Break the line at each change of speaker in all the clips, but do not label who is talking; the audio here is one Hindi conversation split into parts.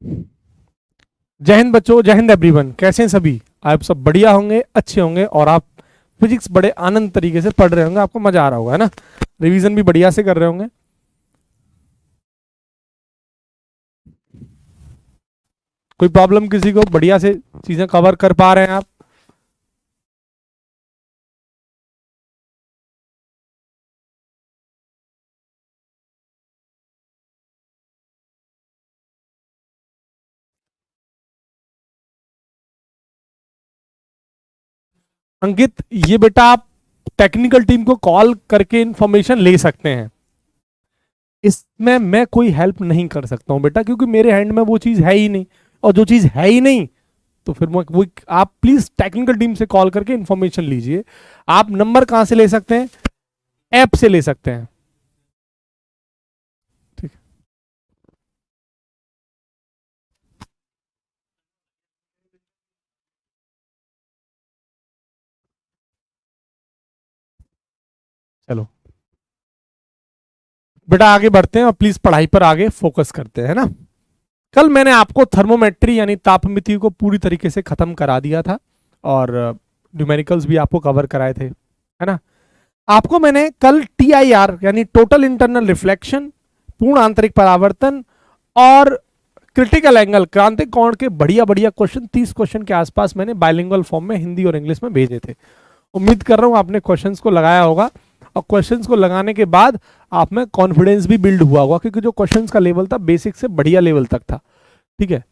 जय हिंद बच्चों, जय हिंद एवरीवन। कैसे हैं सभी? आप सब बढ़िया होंगे, अच्छे होंगे और आप फिजिक्स बड़े आनंद तरीके से पढ़ रहे होंगे, आपको मजा आ रहा होगा, है ना? रिवीजन भी बढ़िया से कर रहे होंगे। कोई प्रॉब्लम किसी को? बढ़िया से चीजें कवर कर पा रहे हैं आप? अंकित, ये बेटा आप टेक्निकल टीम को कॉल करके इंफॉर्मेशन ले सकते हैं। इसमें मैं कोई हेल्प नहीं कर सकता हूं बेटा, क्योंकि मेरे हैंड में वो चीज है ही नहीं, और जो चीज है ही नहीं तो फिर वो आप प्लीज टेक्निकल टीम से कॉल करके इंफॉर्मेशन लीजिए। आप नंबर कहां से ले सकते हैं? ऐप से ले सकते हैं। ठीक, चलो बेटा आगे बढ़ते हैं और प्लीज पढ़ाई पर आगे फोकस करते हैं ना। कल मैंने आपको थर्मोमेट्री यानी तापमिति को पूरी तरीके से खत्म करा दिया था और न्यूमेरिकल्स भी आपको कवर कराए थे, है ना? आपको मैंने कल TIR यानी टोटल इंटरनल रिफ्लेक्शन, पूर्ण आंतरिक परावर्तन और क्रिटिकल एंगल, क्रांतिक कोण के बढ़िया बढ़िया क्वेश्चन, 30 क्वेश्चन के आसपास मैंने बाइलिंगुअल फॉर्म में हिंदी और इंग्लिश में भेजे थे। उम्मीद कर रहा हूं आपने क्वेश्चंस को लगाया होगा, और क्वेश्चंस को लगाने के बाद आप में कॉन्फिडेंस भी बिल्ड हुआ होगा, क्योंकि जो क्वेश्चंस का लेवल था बेसिक से बढ़िया लेवल तक था। ठीक है,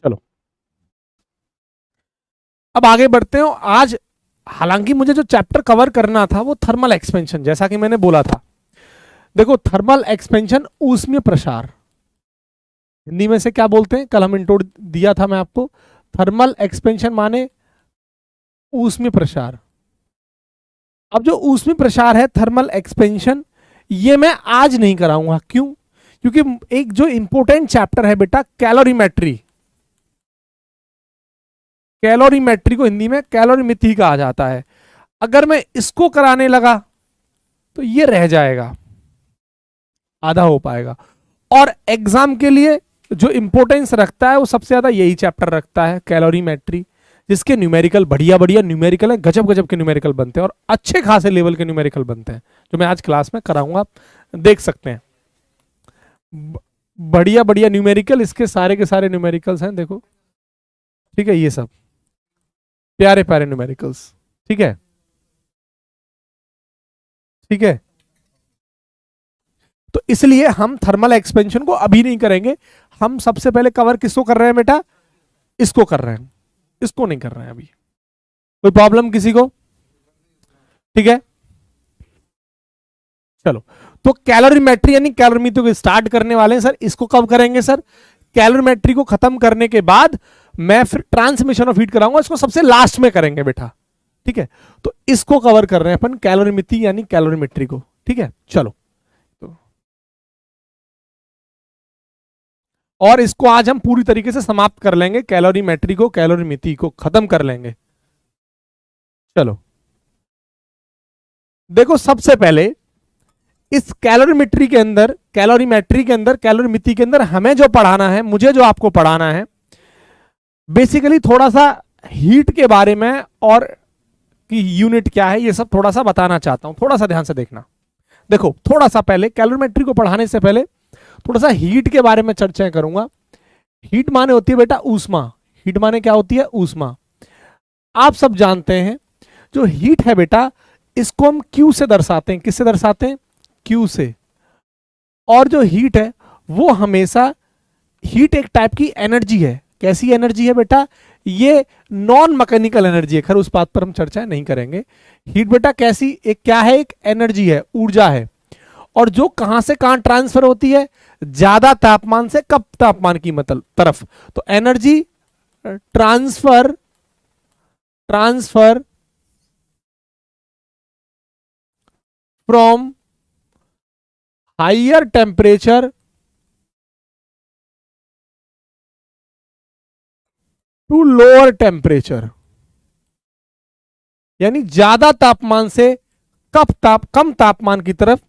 चलो अब आगे बढ़ते हैं। आज हालांकि मुझे जो चैप्टर कवर करना था वो थर्मल एक्सपेंशन, जैसा कि मैंने बोला था। देखो, थर्मल एक्सपेंशन ऊष्मीय प्रसार, हिंदी में से क्या बोलते हैं? कल हम इंट्रो दिया था मैं आपको। थर्मल एक्सपेंशन माने ऊष्मीय प्रसार। अब जो ऊष्मीय प्रसार है, थर्मल एक्सपेंशन, ये मैं आज नहीं कराऊंगा। क्यों? क्योंकि एक जो इंपॉर्टेंट चैप्टर है बेटा, कैलोरीमेट्री। कैलोरीमेट्री को हिंदी में कैलोरीमिति कहा जाता है। अगर मैं इसको कराने लगा तो ये रह जाएगा, आधा हो पाएगा। और एग्जाम के लिए जो इंपॉर्टेंस रखता है वो सबसे ज्यादा यही चैप्टर रखता है, कैलोरीमेट्री, जिसके न्यूमेरिकल बढ़िया बढ़िया न्यूमेरिकल है, गजब गजब के न्यूमेरिकल बनते हैं और अच्छे खासे लेवल के न्यूमेरिकल बनते हैं, जो मैं आज क्लास में कराऊंगा। आप देख सकते हैं बढ़िया बढ़िया न्यूमेरिकल, इसके सारे के सारे न्यूमेरिकल्स हैं, देखो। ठीक है, ये सब प्यारे प्यारे न्यूमेरिकल्स। ठीक है, ठीक है। तो इसलिए हम थर्मल एक्सपेंशन को अभी नहीं करेंगे। हम सबसे पहले कवर किसको कर रहे हैं बेटा? इसको कर रहे हैं, इसको नहीं कर रहे हैं अभी। कोई प्रॉब्लम किसी को? ठीक है, चलो। तो कैलोरीमेट्री यानी कैलोरीमेट्री को स्टार्ट करने वाले हैं सर। इसको कब करेंगे सर? कैलोरीमेट्री को खत्म करने के बाद मैं फिर ट्रांसमिशन ऑफ हीट कराऊंगा, इसको सबसे लास्ट में करेंगे बेटा। ठीक है, तो इसको कवर कर रहे हैं अपन, कैलोरीमिति यानी कैलोरीमेट्री को। ठीक है, चलो। तो और इसको आज हम पूरी तरीके से समाप्त कर लेंगे, कैलोरीमेट्री को, कैलोरीमिति को खत्म कर लेंगे। चलो देखो, सबसे पहले इस कैलोरीमेट्री के अंदर, कैलोरीमेट्री के अंदर, कैलोरीमिति के अंदर हमें जो पढ़ाना है, मुझे जो आपको पढ़ाना है, बेसिकली थोड़ा सा हीट के बारे में और कि यूनिट क्या है, ये सब थोड़ा सा बताना चाहता हूं। थोड़ा सा ध्यान से देखना। देखो, थोड़ा सा पहले कैलोरीमेट्री को पढ़ाने से पहले थोड़ा सा हीट के बारे में चर्चाएं करूंगा। हीट माने होती है बेटा ऊष्मा। हीट माने क्या होती है? ऊष्मा। आप सब जानते हैं जो हीट है बेटा, इसको हम क्यू से दर्शाते हैं। किससे दर्शाते हैं? क्यू से। और जो हीट है वो हमेशा, हीट एक टाइप की एनर्जी है। कैसी एनर्जी है बेटा? ये नॉन मैकेनिकल एनर्जी है। खैर उस बात पर हम चर्चा नहीं करेंगे। हीट बेटा कैसी, एक क्या है? एक एनर्जी है, ऊर्जा है। और जो कहां से कहां ट्रांसफर होती है? ज्यादा तापमान से कम तापमान की मतलब तरफ। तो energy transfer, transfer from higher temperature to lower temperature, यानी ज्यादा तापमान से कम तापमान की तरफ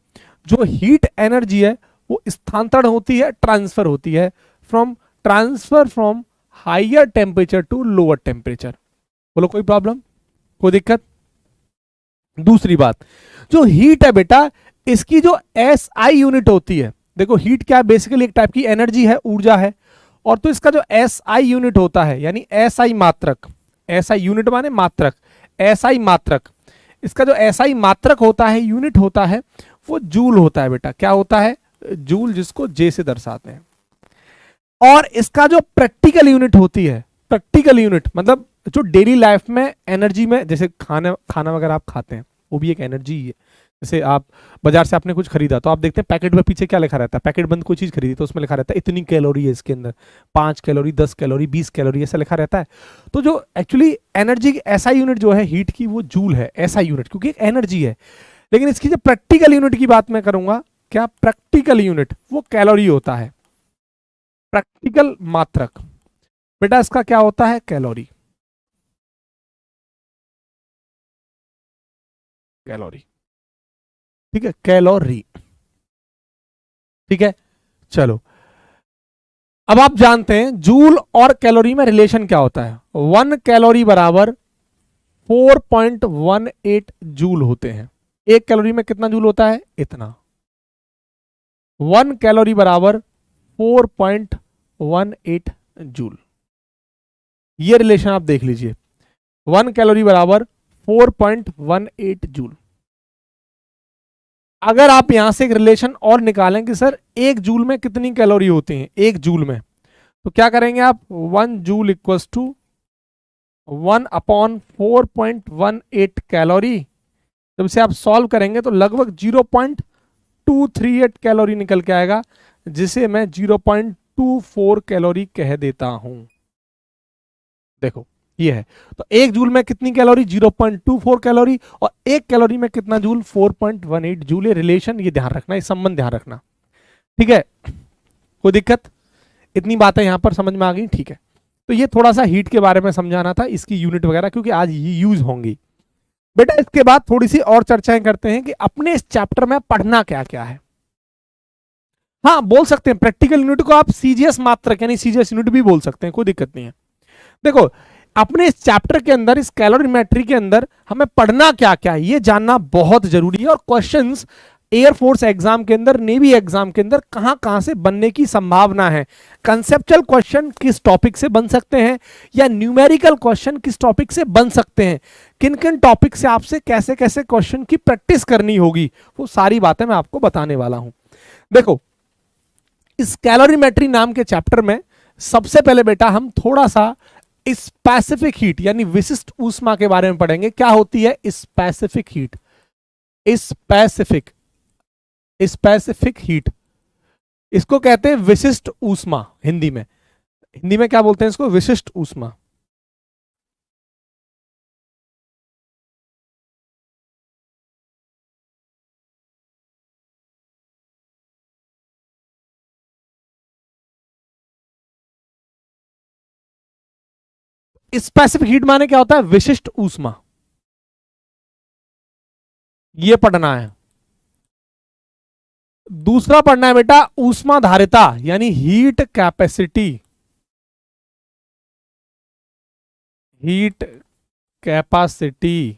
जो हीट एनर्जी है वो स्थानांतरण होती है, ट्रांसफर होती है, from higher temperature to lower temperature. बोलो कोई प्रॉब्लम, कोई दिक्कत? दूसरी बात, जो हीट है बेटा, इसकी जो एस आई यूनिट होती है, देखो हीट क्या है, बेसिकली एक टाइप की एनर्जी है, ऊर्जा है, और तो इसका जो एस आई यूनिट होता है, यानी एस आई मात्रक, एस आई यूनिट माने मात्रक, एस आई मात्रक, इसका जो एस आई मात्रक होता है, यूनिट होता है, वो जूल होता है बेटा। क्या होता है? जूल, जिसको जे से दर्शाते हैं। और इसका जो प्रैक्टिकल यूनिट होती है, प्रैक्टिकल यूनिट मतलब जो डेली लाइफ में एनर्जी में, जैसे खाना खाना वगैरह आप खाते हैं, वो भी एक एनर्जी ही है। जैसे आप बाजार से आपने कुछ खरीदा, तो आप देखते हैं पैकेट में पीछे क्या लिखा रहता है, पैकेट बंद कोई चीज खरीदी तो उसमें लिखा रहता है इतनी कैलोरी है इसके अंदर, 5 कैलोरी, 10 कैलोरी, 20 कैलोरी, ऐसा लिखा रहता है। तो जो एक्चुअली एनर्जी की ऐसा यूनिट जो है हीट की, वो जूल है, ऐसा यूनिट, क्योंकि एक एनर्जी है। लेकिन इसकी जो प्रैक्टिकल यूनिट की बात मैं करूंगा, क्या प्रैक्टिकल यूनिट, वो कैलोरी होता है। प्रैक्टिकल मात्रक बेटा इसका क्या होता है? कैलोरी, कैलोरी, ठीक है, कैलोरी, ठीक है। चलो, अब आप जानते हैं जूल और कैलोरी में रिलेशन क्या होता है। 1 कैलोरी बराबर 4.18 जूल होते हैं। 1 कैलोरी में कितना जूल होता है? इतना। 1 कैलोरी बराबर 4.18 जूल, ये रिलेशन आप देख लीजिए। 1 कैलोरी बराबर 4.18 जूल। अगर आप यहां से एक रिलेशन और निकालें कि सर 1 जूल में कितनी कैलोरी होती है, 1 जूल में, तो क्या करेंगे आप? 1 जूल इक्वल्स टू 1/4.18 कैलोरी। जब इसे आप सॉल्व करेंगे तो लगभग 0.238 कैलोरी निकल के आएगा, जिसे मैं 0.24 कैलोरी कह देता हूं। देखो ये है, तो 1 जूल में कितनी कैलोरी? 0.24 कैलोरी, और 1 कैलोरी में कितना जूल? 4.18 जूल। ये रिलेशन, ये ध्यान रखना, ये संबंध ध्यान रखना, ठीक है। कोई दिक्कत? इतनी बातें यहां पर समझ में आ गई, ठीक है। तो ये थोड़ा सा हीट के बारे में समझाना था, इसकी यूनिट वगैरह, क्योंकि आज ये यूज होंगी बेटा। इसके बाद थोड़ी सी और चर्चाएं करते हैं कि अपने इस चैप्टर में पढ़ना क्या क्या है। हाँ, बोल सकते हैं प्रैक्टिकल यूनिट को आप सीजीएस मात्रक यानी सीजीएस यूनिट भी बोल सकते हैं, कोई दिक्कत नहीं है। देखो, अपने इस चैप्टर के अंदर, इस कैलोरीमेट्री के अंदर हमें पढ़ना क्या क्या है, ये जानना बहुत जरूरी है। और क्वेश्चंस एयरफोर्स एग्जाम के अंदर, नेवी एग्जाम के अंदर कहां कहां से बनने की संभावना है। कंसेप्चुअल क्वेश्चन किस टॉपिक से बन सकते हैं, या न्यूमेरिकल क्वेश्चन किस टॉपिक से बन सकते हैं, किन किन टॉपिक से आपसे कैसे कैसे क्वेश्चन की प्रैक्टिस करनी होगी, वो सारी बातें मैं आपको बताने वाला हूं। देखो, इस कैलोरीमेट्री नाम के चैप्टर में सबसे पहले बेटा हम थोड़ा सा स्पेसिफिक हीट यानी विशिष्ट ऊष्मा के बारे में पढ़ेंगे। क्या होती है specific heat? Specific, specific heat, इसको कहते हैं विशिष्ट ऊष्मा। हिंदी में, हिंदी में क्या बोलते हैं इसको? विशिष्ट ऊष्मा। स्पेसिफिक हीट माने क्या होता है? विशिष्ट ऊष्मा, ये पढ़ना है। दूसरा पढ़ना है बेटा ऊष्मा धारिता यानी हीट कैपेसिटी, हीट कैपेसिटी।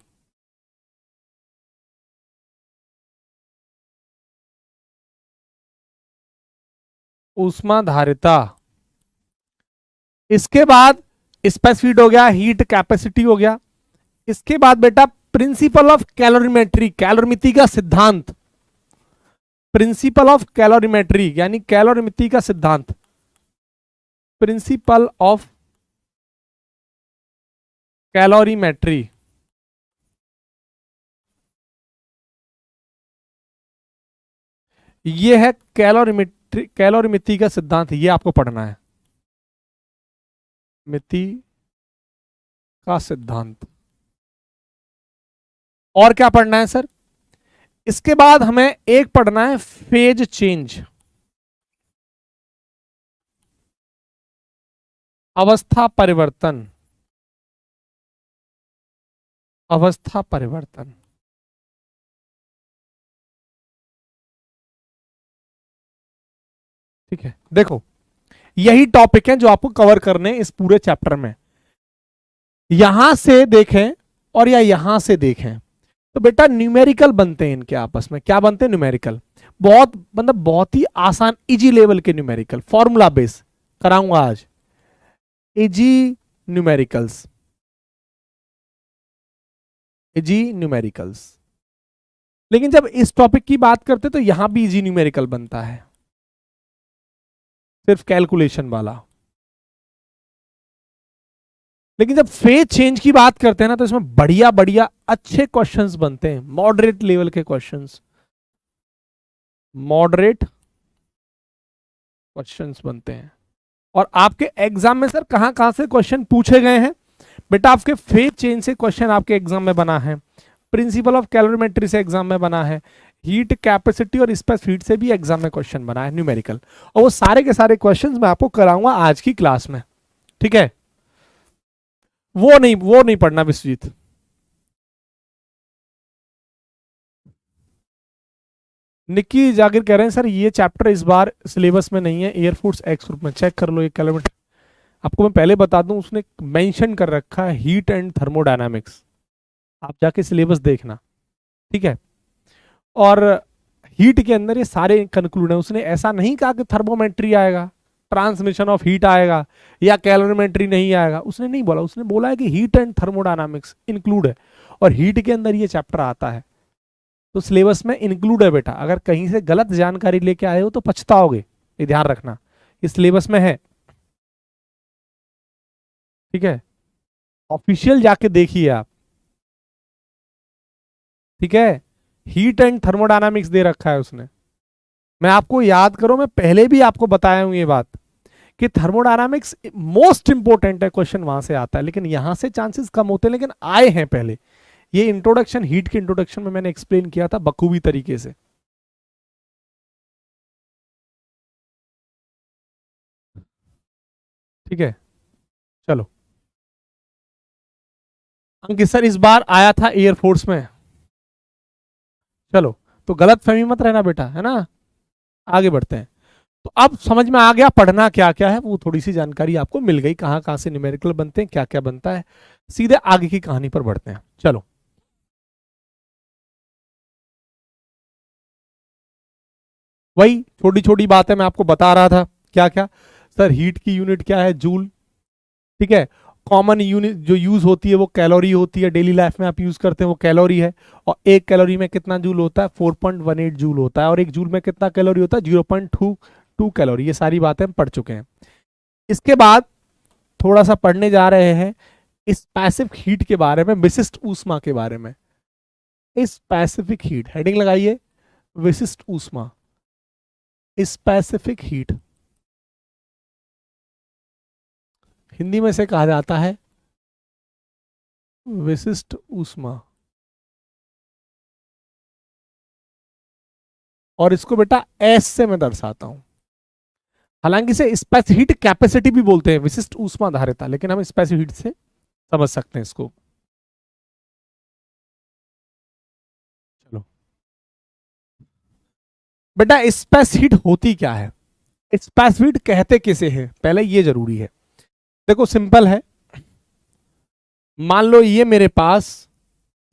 ऊष्मा धारिता, इसके बाद स्पेसिफिक हो गया, हीट कैपेसिटी हो गया। इसके बाद बेटा प्रिंसिपल ऑफ कैलोरीमेट्री, कैलोरीमिति का सिद्धांत, प्रिंसिपल ऑफ कैलोरीमेट्री यानी कैलोरीमिति का सिद्धांत, प्रिंसिपल ऑफ कैलोरीमेट्री। ये है कैलोरीमेट्री, कैलोरीमिति का सिद्धांत, ये आपको पढ़ना है, मिति का सिद्धांत। और क्या पढ़ना है सर? इसके बाद हमें एक पढ़ना है फेज चेंज, अवस्था परिवर्तन, अवस्था परिवर्तन। ठीक है, देखो यही टॉपिक है जो आपको कवर करने इस पूरे चैप्टर में। यहां से देखें और या यहां से देखें तो बेटा न्यूमेरिकल बनते हैं इनके आपस में। क्या बनते हैं? न्यूमेरिकल। बहुत मतलब बहुत ही आसान इजी लेवल के न्यूमेरिकल, फॉर्मूला बेस कराऊंगा आज, इजी न्यूमेरिकल्स, इजी न्यूमेरिकल्स। लेकिन जब इस टॉपिक की बात करते तो यहां भी इजी न्यूमेरिकल बनता है, सिर्फ कैलकुलेशन वाला। लेकिन जब फेज चेंज की बात करते हैं ना तो इसमें बढ़िया बढ़िया अच्छे क्वेश्चंस बनते हैं, मॉडरेट लेवल के क्वेश्चंस, मॉडरेट क्वेश्चंस बनते हैं। और आपके एग्जाम में सर कहां कहां से क्वेश्चन पूछे गए हैं? बेटा आपके फेज चेंज से क्वेश्चन आपके एग्जाम में बना है, प्रिंसिपल ऑफ कैलोरीमेट्री से एग्जाम में बना है, हीट कैपेसिटी और स्पेस हीट से भी एग्जाम में क्वेश्चन बना है न्यूमेरिकल। और वो सारे के सारे क्वेश्चंस मैं आपको कराऊंगा आज की क्लास में, ठीक है? वो नहीं पढ़ना विश्वजीत। निक्की जाकिर कह रहे हैं सर ये चैप्टर इस बार सिलेबस में नहीं है, एयरफोर्स एक्स ग्रुप में चेक कर लो ये कैलोमीटर। आपको मैं पहले बता दूं उसने मेंशन कर रखा है हीट एंड थर्मोडायनामिक्स, आप जाके सिलेबस देखना, ठीक है? और हीट के अंदर ये सारे कंक्लूड है। उसने ऐसा नहीं कहा कि थर्मोमेट्री आएगा, ट्रांसमिशन ऑफ हीट आएगा या कैलोरीमेट्री नहीं आएगा, उसने नहीं बोला। उसने बोला है कि हीट एंड थर्मोडायनामिक्स इंक्लूड है और हीट के अंदर ये चैप्टर आता है, तो सिलेबस में इंक्लूड है बेटा। अगर कहीं से गलत जानकारी लेके आए हो तो पछताओगे, ये ध्यान रखना, ये सिलेबस में है, ठीक है? ऑफिशियल जाके देखिए आप, ठीक है? हीट एंड थर्मोडायनामिक्स दे रखा है उसने। मैं आपको याद करो, मैं पहले भी आपको बताया हूं ये बात कि थर्मोडायनामिक्स मोस्ट इंपोर्टेंट है, क्वेश्चन वहां से आता है, लेकिन यहां से चांसेस कम होते हैं, लेकिन आए हैं पहले। ये इंट्रोडक्शन, हीट के इंट्रोडक्शन में मैंने एक्सप्लेन किया था बखूबी तरीके से, ठीक है? चलो, अंकित सर इस बार आया था एयरफोर्स में। चलो, तो गलत फहमी मत रहना बेटा, है ना? आगे बढ़ते हैं। तो अब समझ में आ गया पढ़ना क्या क्या है, वो थोड़ी सी जानकारी आपको मिल गई, कहां कहां से न्यूमेरिकल बनते हैं, क्या क्या बनता है। सीधे आगे की कहानी पर बढ़ते हैं। चलो, वही छोटी छोटी बातें मैं आपको बता रहा था। क्या क्या सर? हीट की यूनिट क्या है? जूल, ठीक है? कॉमन यूनिट जो यूज होती है वो कैलोरी होती है, डेली लाइफ में आप यूज करते हैं वो कैलोरी है। और एक कैलोरी में कितना जूल होता है? 4.18 जूल होता है। और एक जूल में कितना कैलोरी होता है? 0.22 कैलोरी। ये सारी बातें हम पढ़ चुके हैं। इसके बाद थोड़ा सा पढ़ने जा रहे हैं इस पैसिफिक हीट के बारे में, विशिष्ट ऊष्मा के बारे में। इस पैसिफिक हीट, हेडिंग लगाइए विशिष्ट ऊष्मा, स्पेसिफिक हीट। हिंदी में से कहा जाता है विशिष्ट ऊष्मा। और इसको बेटा एस से मैं दर्शाता हूं। हालांकि इसे स्पेसिफिक हीट कैपेसिटी भी बोलते हैं, विशिष्ट ऊष्मा धारिता, लेकिन हम स्पेसिफिक हीट से समझ सकते हैं इसको। चलो बेटा, स्पेस हीट होती क्या है, स्पेस हीट कहते किसे हैं, पहले ये जरूरी है। देखो सिंपल है, मान लो ये मेरे पास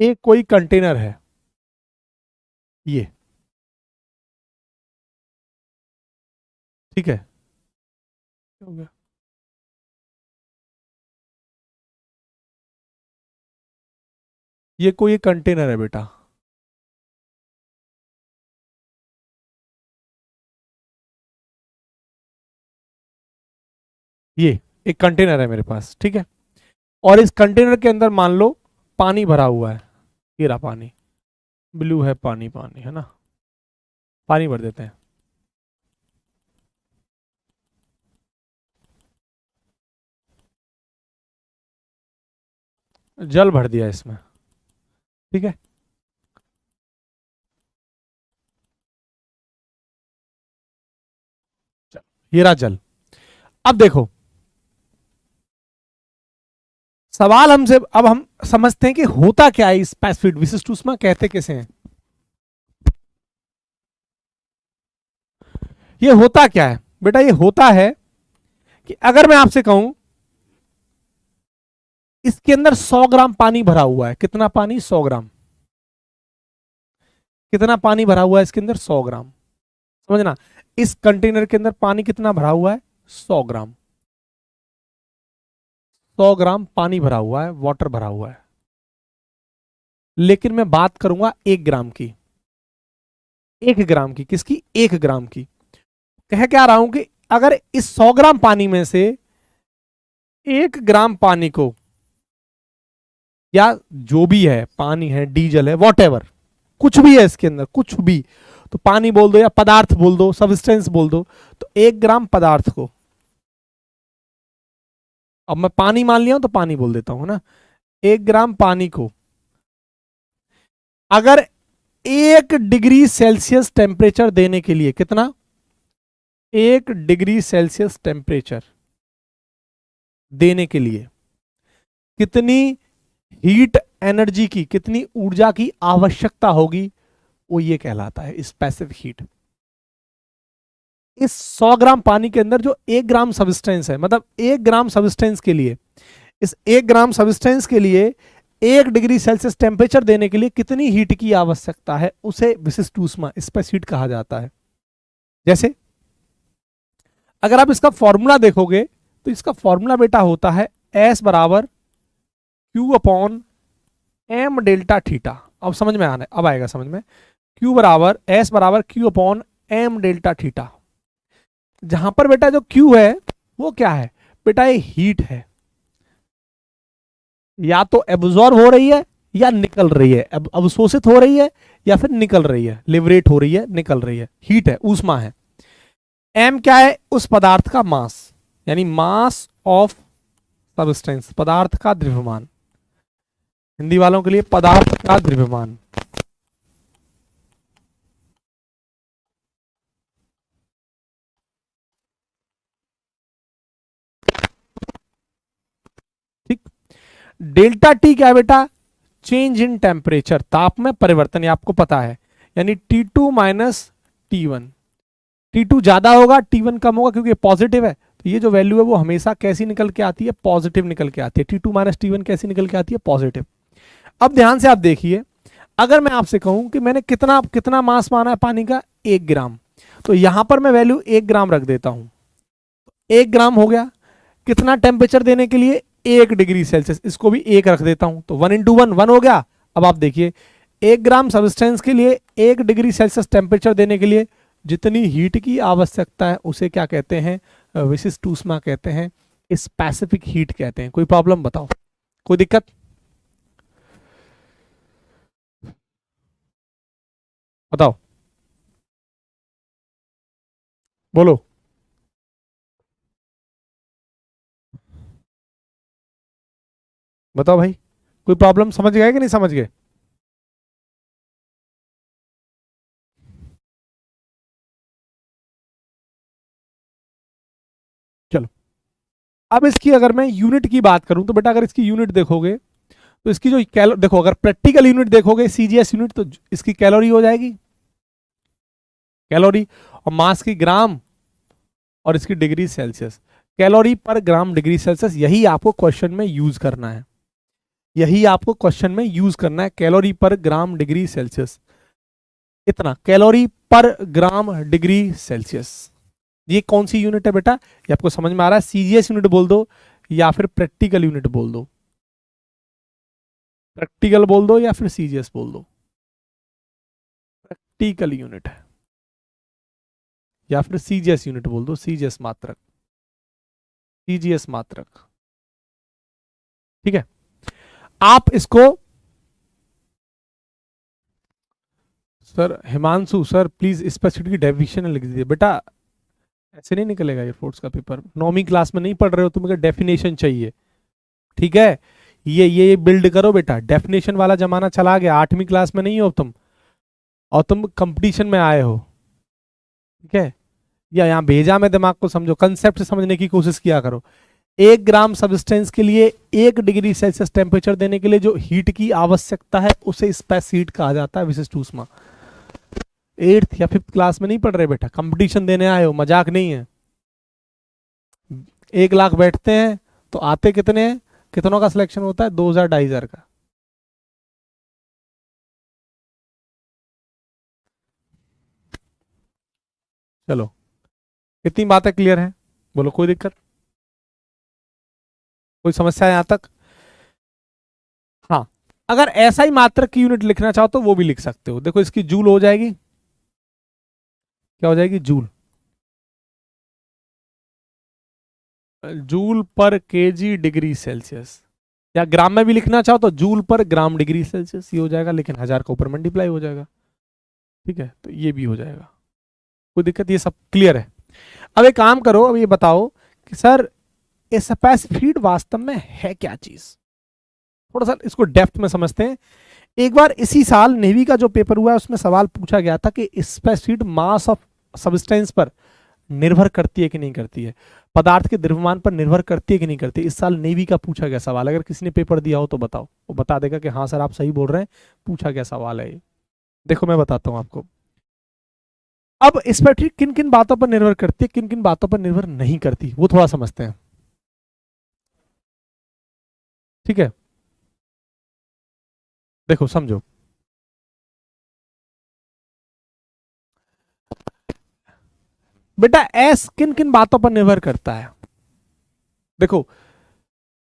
एक कोई कंटेनर है, ये, ठीक है? हो गया, ये कोई एक कंटेनर है बेटा, ये एक कंटेनर है मेरे पास, ठीक है? और इस कंटेनर के अंदर मान लो पानी भरा हुआ है, ये रहा पानी, ब्लू है पानी, पानी है ना, पानी भर देते हैं। जल भर दिया इसमें, ठीक है? ये रहा जल। अब देखो सवाल हमसे, अब हम समझते हैं कि होता क्या है स्पेसिफिक विशिष्ट ऊष्मा कहते कैसे हैं। ये होता क्या है? बेटा ये होता है कि अगर मैं आपसे कहूं इसके अंदर 100 ग्राम पानी भरा हुआ है, कितना पानी? 100 ग्राम। कितना पानी भरा हुआ है इसके अंदर? 100 ग्राम। समझना, इस कंटेनर के अंदर पानी कितना भरा हुआ है? 100 ग्राम। 100 ग्राम पानी भरा हुआ है, वाटर भरा हुआ है। लेकिन मैं बात करूंगा 1 ग्राम की। 1 ग्राम की, किसकी? 1 ग्राम की। कह क्या रहा हूं कि अगर इस 100 ग्राम पानी में से 1 ग्राम पानी को, या जो भी है, पानी है, डीजल है, वॉटेवर, कुछ भी है इसके अंदर, कुछ भी, तो पानी बोल दो या पदार्थ बोल दो, सब्सटेंस बोल दो, तो 1 ग्राम पदार्थ को, अब मैं पानी मान लिया हूं तो पानी बोल देता हूं ना, 1 ग्राम पानी को अगर 1 डिग्री सेल्सियस टेम्परेचर देने के लिए, कितना? 1 डिग्री सेल्सियस टेम्परेचर देने के लिए कितनी हीट एनर्जी की, कितनी ऊर्जा की आवश्यकता होगी, वो ये कहलाता है स्पेसिफिक हीट। इस 100 ग्राम पानी के अंदर जो 1 ग्राम सब्सटेंस है, मतलब 1 ग्राम सब्सटेंस के लिए, इस 1 ग्राम सब्सटेंस के लिए 1 डिग्री सेल्सियस टेम्परेचर देने के लिए कितनी हीट की आवश्यकता है, उसे विशिष्ट ऊष्मा, स्पेस हीट कहा जाता है। जैसे अगर आप इसका फॉर्मूला देखोगे तो इसका फॉर्मूला बेटा होता है S बराबर Q upon M delta theta. अब समझ में आना, अब आएगा समझ में। Q बराबर S बराबर Q upon M delta theta. जहां पर बेटा जो Q है वो क्या है बेटा? ये हीट है, या तो एब्जॉर्ब हो रही है या निकल रही है, अवशोषित हो रही है या फिर निकल रही है, लिबरेट हो रही है, निकल रही है, हीट है, ऊष्मा है। M क्या है? उस पदार्थ का मास, यानी मास ऑफ सब्सटेंस, पदार्थ का द्रव्यमान। हिंदी वालों के लिए पदार्थ का द्रव्यमान। ठीक। डेल्टा टी क्या है बेटा? चेंज इन टेम्परेचर, ताप में परिवर्तन, ये आपको पता है, यानी T2 माइनस T1। T2 ज्यादा होगा, T1 कम होगा, क्योंकि पॉजिटिव है, तो ये जो वैल्यू है वो हमेशा कैसी निकल के आती है? पॉजिटिव निकल के आती है। T2 माइनस T1 कैसी निकल के आती है? पॉजिटिव। अब ध्यान से आप देखिए, अगर मैं आपसे कहूं कि मैंने कितना कितना मास माना है पानी का? 1 ग्राम, तो यहां पर मैं वैल्यू 1 ग्राम रख देता हूं। 1 ग्राम हो गया। कितना टेम्परेचर देने के लिए? 1 डिग्री सेल्सियस, इसको भी 1 रख देता हूं, तो 1 इंटू 1 1 हो गया। अब आप देखिए, 1 ग्राम सब्सटेंस के लिए 1 डिग्री सेल्सियस टेम्परेचर देने के लिए जितनी हीट की आवश्यकता है उसे क्या कहते हैं? विशिष्ट ऊष्मा कहते हैं, स्पेसिफिक हीट कहते हैं। कोई प्रॉब्लम बताओ, कोई दिक्कत? बताओ, बोलो। बताओ भाई, कोई प्रॉब्लम? समझ गए कि नहीं समझ गए? चलो, अब इसकी अगर मैं यूनिट की बात करूं तो बेटा अगर इसकी यूनिट देखोगे तो इसकी जो कैलो, देखो अगर प्रैक्टिकल यूनिट देखोगे सीजीएस यूनिट, तो इसकी कैलोरी हो जाएगी, कैलोरी, और मास की ग्राम, और इसकी डिग्री सेल्सियस। कैलोरी पर ग्राम डिग्री सेल्सियस, यही आपको क्वेश्चन में यूज करना है, यही आपको क्वेश्चन में यूज करना है, कैलोरी पर ग्राम डिग्री सेल्सियस। इतना कैलोरी पर ग्राम डिग्री सेल्सियस, ये कौन सी यूनिट है बेटा? ये आपको समझ में आ रहा है? सीजीएस यूनिट बोल दो या फिर प्रैक्टिकल यूनिट बोल दो, प्रैक्टिकल बोल दो या फिर सीजीएस बोल दो। प्रैक्टिकल यूनिट है या फिर सीजीएस यूनिट बोल दो, सीजीएस मात्रक, सीजीएस मात्रक। ठीक है, आप इसको, sir Himanshu sir please specific definition लिख दीजिए। बेटा ऐसे नहीं निकलेगा ये फोर्स का पेपर, 9वीं क्लास में नहीं पढ़ रहे हो, तुम्हें डेफिनेशन चाहिए। ठीक है, ये बिल्ड करो बेटा, डेफिनेशन वाला जमाना चला गया, 8वीं क्लास में नहीं हो तुम, और तुम कंपटीशन में आए हो। ठीक है, या यहाँ भेजा में दिमाग को समझो, कंसेप्ट समझने की कोशिश किया करो। 1 ग्राम सब्सटेंस के लिए 1 डिग्री सेल्सियस टेम्परेचर देने के लिए जो हीट की आवश्यकता है उसे स्पेस हीट कहा जाता है, विशिष्ट ऊष्मा। 8th या 5th क्लास में नहीं पढ़ रहे बेटा, कंपटीशन देने आए हो, मजाक नहीं है। 1 लाख बैठते हैं तो आते कितने हैं, कितनों का सिलेक्शन होता है, 2,000 2,500 का। चलो, इतनी बातें क्लियर है, बोलो कोई दिक्कत, कोई समस्या है यहां तक? हाँ, अगर ऐसा ही मात्रक की यूनिट लिखना चाहो तो वो भी लिख सकते हो। देखो इसकी जूल हो जाएगी, क्या हो जाएगी, जूल, जूल पर केजी डिग्री सेल्सियस। या ग्राम में भी लिखना चाहो तो जूल पर ग्राम डिग्री सेल्सियस ये हो जाएगा, लेकिन 1000 का ऊपर मल्टीप्लाई हो जाएगा। ठीक है, तो ये भी हो जाएगा, कोई दिक्कत, ये सब क्लियर है। अब एक काम करो, अब ये बताओ कि सर स्पेसिफिक वास्तव में है क्या चीज, थोड़ा सा इसको डेप्थ में समझते हैं। एक बार इसी साल नेवी का जो पेपर हुआ है उसमें सवाल पूछा गया था कि स्पेसिफिक मास ऑफ सब्सटेंस पर निर्भर करती है कि नहीं करती है, पदार्थ के द्रव्यमान पर निर्भर करती है कि नहीं करती है। इस साल नेवी का पूछा गया सवाल, अगर किसी ने पेपर दिया हो तो बताओ, वो बता देगा कि हाँ सर आप सही बोल रहे हैं, पूछा गया सवाल है ये। देखो मैं बताता हूं आपको। अब इस पर ठीक किन किन बातों पर निर्भर करती है, किन किन बातों पर निर्भर नहीं करती, वो थोड़ा समझते हैं। ठीक है, देखो समझो, बेटा एस किन किन बातों पर निर्भर करता है। देखो,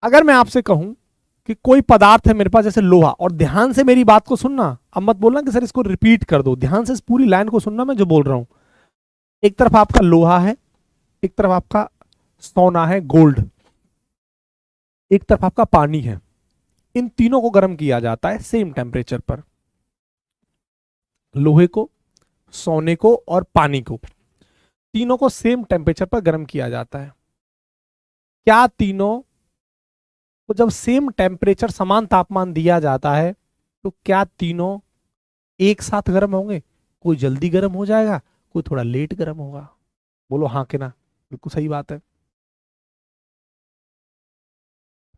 अगर मैं आपसे कहूं कि कोई पदार्थ है मेरे पास जैसे लोहा, और ध्यान से मेरी बात को सुनना, अब मत बोलना कि सर इसको रिपीट कर दो, ध्यान से इस पूरी लाइन को सुनना मैं जो बोल रहा हूं। एक तरफ आपका लोहा है, एक तरफ आपका सोना है गोल्ड, एक तरफ आपका पानी है। इन तीनों को गर्म किया जाता है सेम टेम्परेचर पर, लोहे को, सोने को और पानी को, तीनों को सेम टेम्परेचर पर गर्म किया जाता है। क्या तीनों को जब सेम टेम्परेचर समान तापमान दिया जाता है तो क्या तीनों एक साथ गर्म होंगे? कोई जल्दी गर्म हो जाएगा, कोई थोड़ा लेट गर्म होगा। बोलो हाँ कि ना, बिल्कुल सही बात है।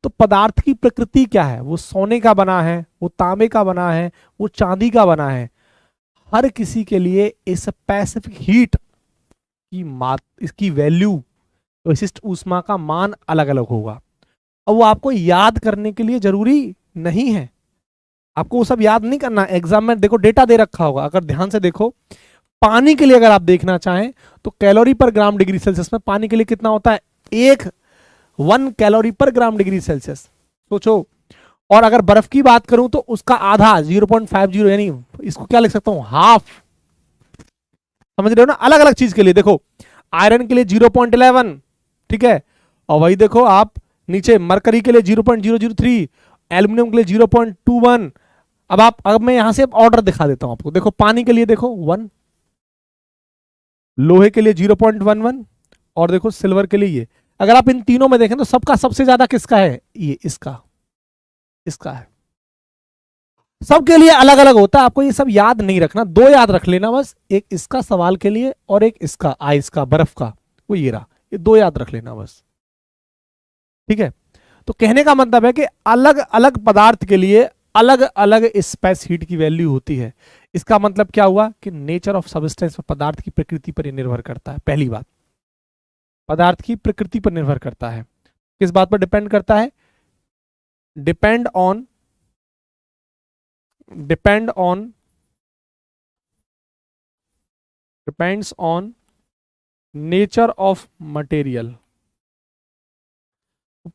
तो पदार्थ की प्रकृति क्या है, वो सोने का बना है, वो तांबे का बना है, वो चांदी का बना है, हर किसी के लिए इस स्पेसिफिक हीट की मात इसकी वैल्यू, विशिष्ट ऊष्मा का मान अलग अलग होगा। अब वो आपको याद करने के लिए जरूरी नहीं है, आपको वो सब याद नहीं करना। एग्जाम में देखो डेटा दे रखा होगा, अगर ध्यान से देखो, पानी के लिए अगर आप देखना चाहें तो कैलोरी पर ग्राम डिग्री सेल्सियस में पानी के लिए कितना होता है, 1 कैलोरी पर ग्राम डिग्री सेल्सियस, सोचो। और अगर बर्फ की बात करूं तो उसका आधा 0.50, यानी इसको क्या लिख सकता हूं, हाफ। समझ रहे हो ना, अलग अलग चीज के लिए देखो, आयरन के लिए 0.11, ठीक है, और वही देखो आप नीचे मरकरी के लिए 0.003, एल्यूमिनियम के लिए 0.21। अब मैं यहां से ऑर्डर दिखा देता हूं आपको। देखो पानी के लिए देखो 1, लोहे के लिए 0.11, और देखो सिल्वर के लिए ये। अगर आप इन तीनों में देखें तो सबका सबसे ज्यादा किसका है, ये इसका, इसका है। सबके लिए अलग अलग होता है, आपको ये सब याद नहीं रखना, दो याद रख लेना बस, एक इसका सवाल के लिए और एक इसका आइस का, बर्फ का, वो ये रहा, ये दो याद रख लेना बस। ठीक है, तो कहने का मतलब है कि अलग अलग पदार्थ के लिए अलग अलग स्पेस हीट की वैल्यू होती है। इसका मतलब क्या हुआ कि नेचर ऑफ सब्सटेंस, पदार्थ की प्रकृति पर निर्भर करता है। पहली बात, पदार्थ की प्रकृति पर निर्भर करता है। किस बात पर डिपेंड करता है, depend on, depend on, depends on nature of material.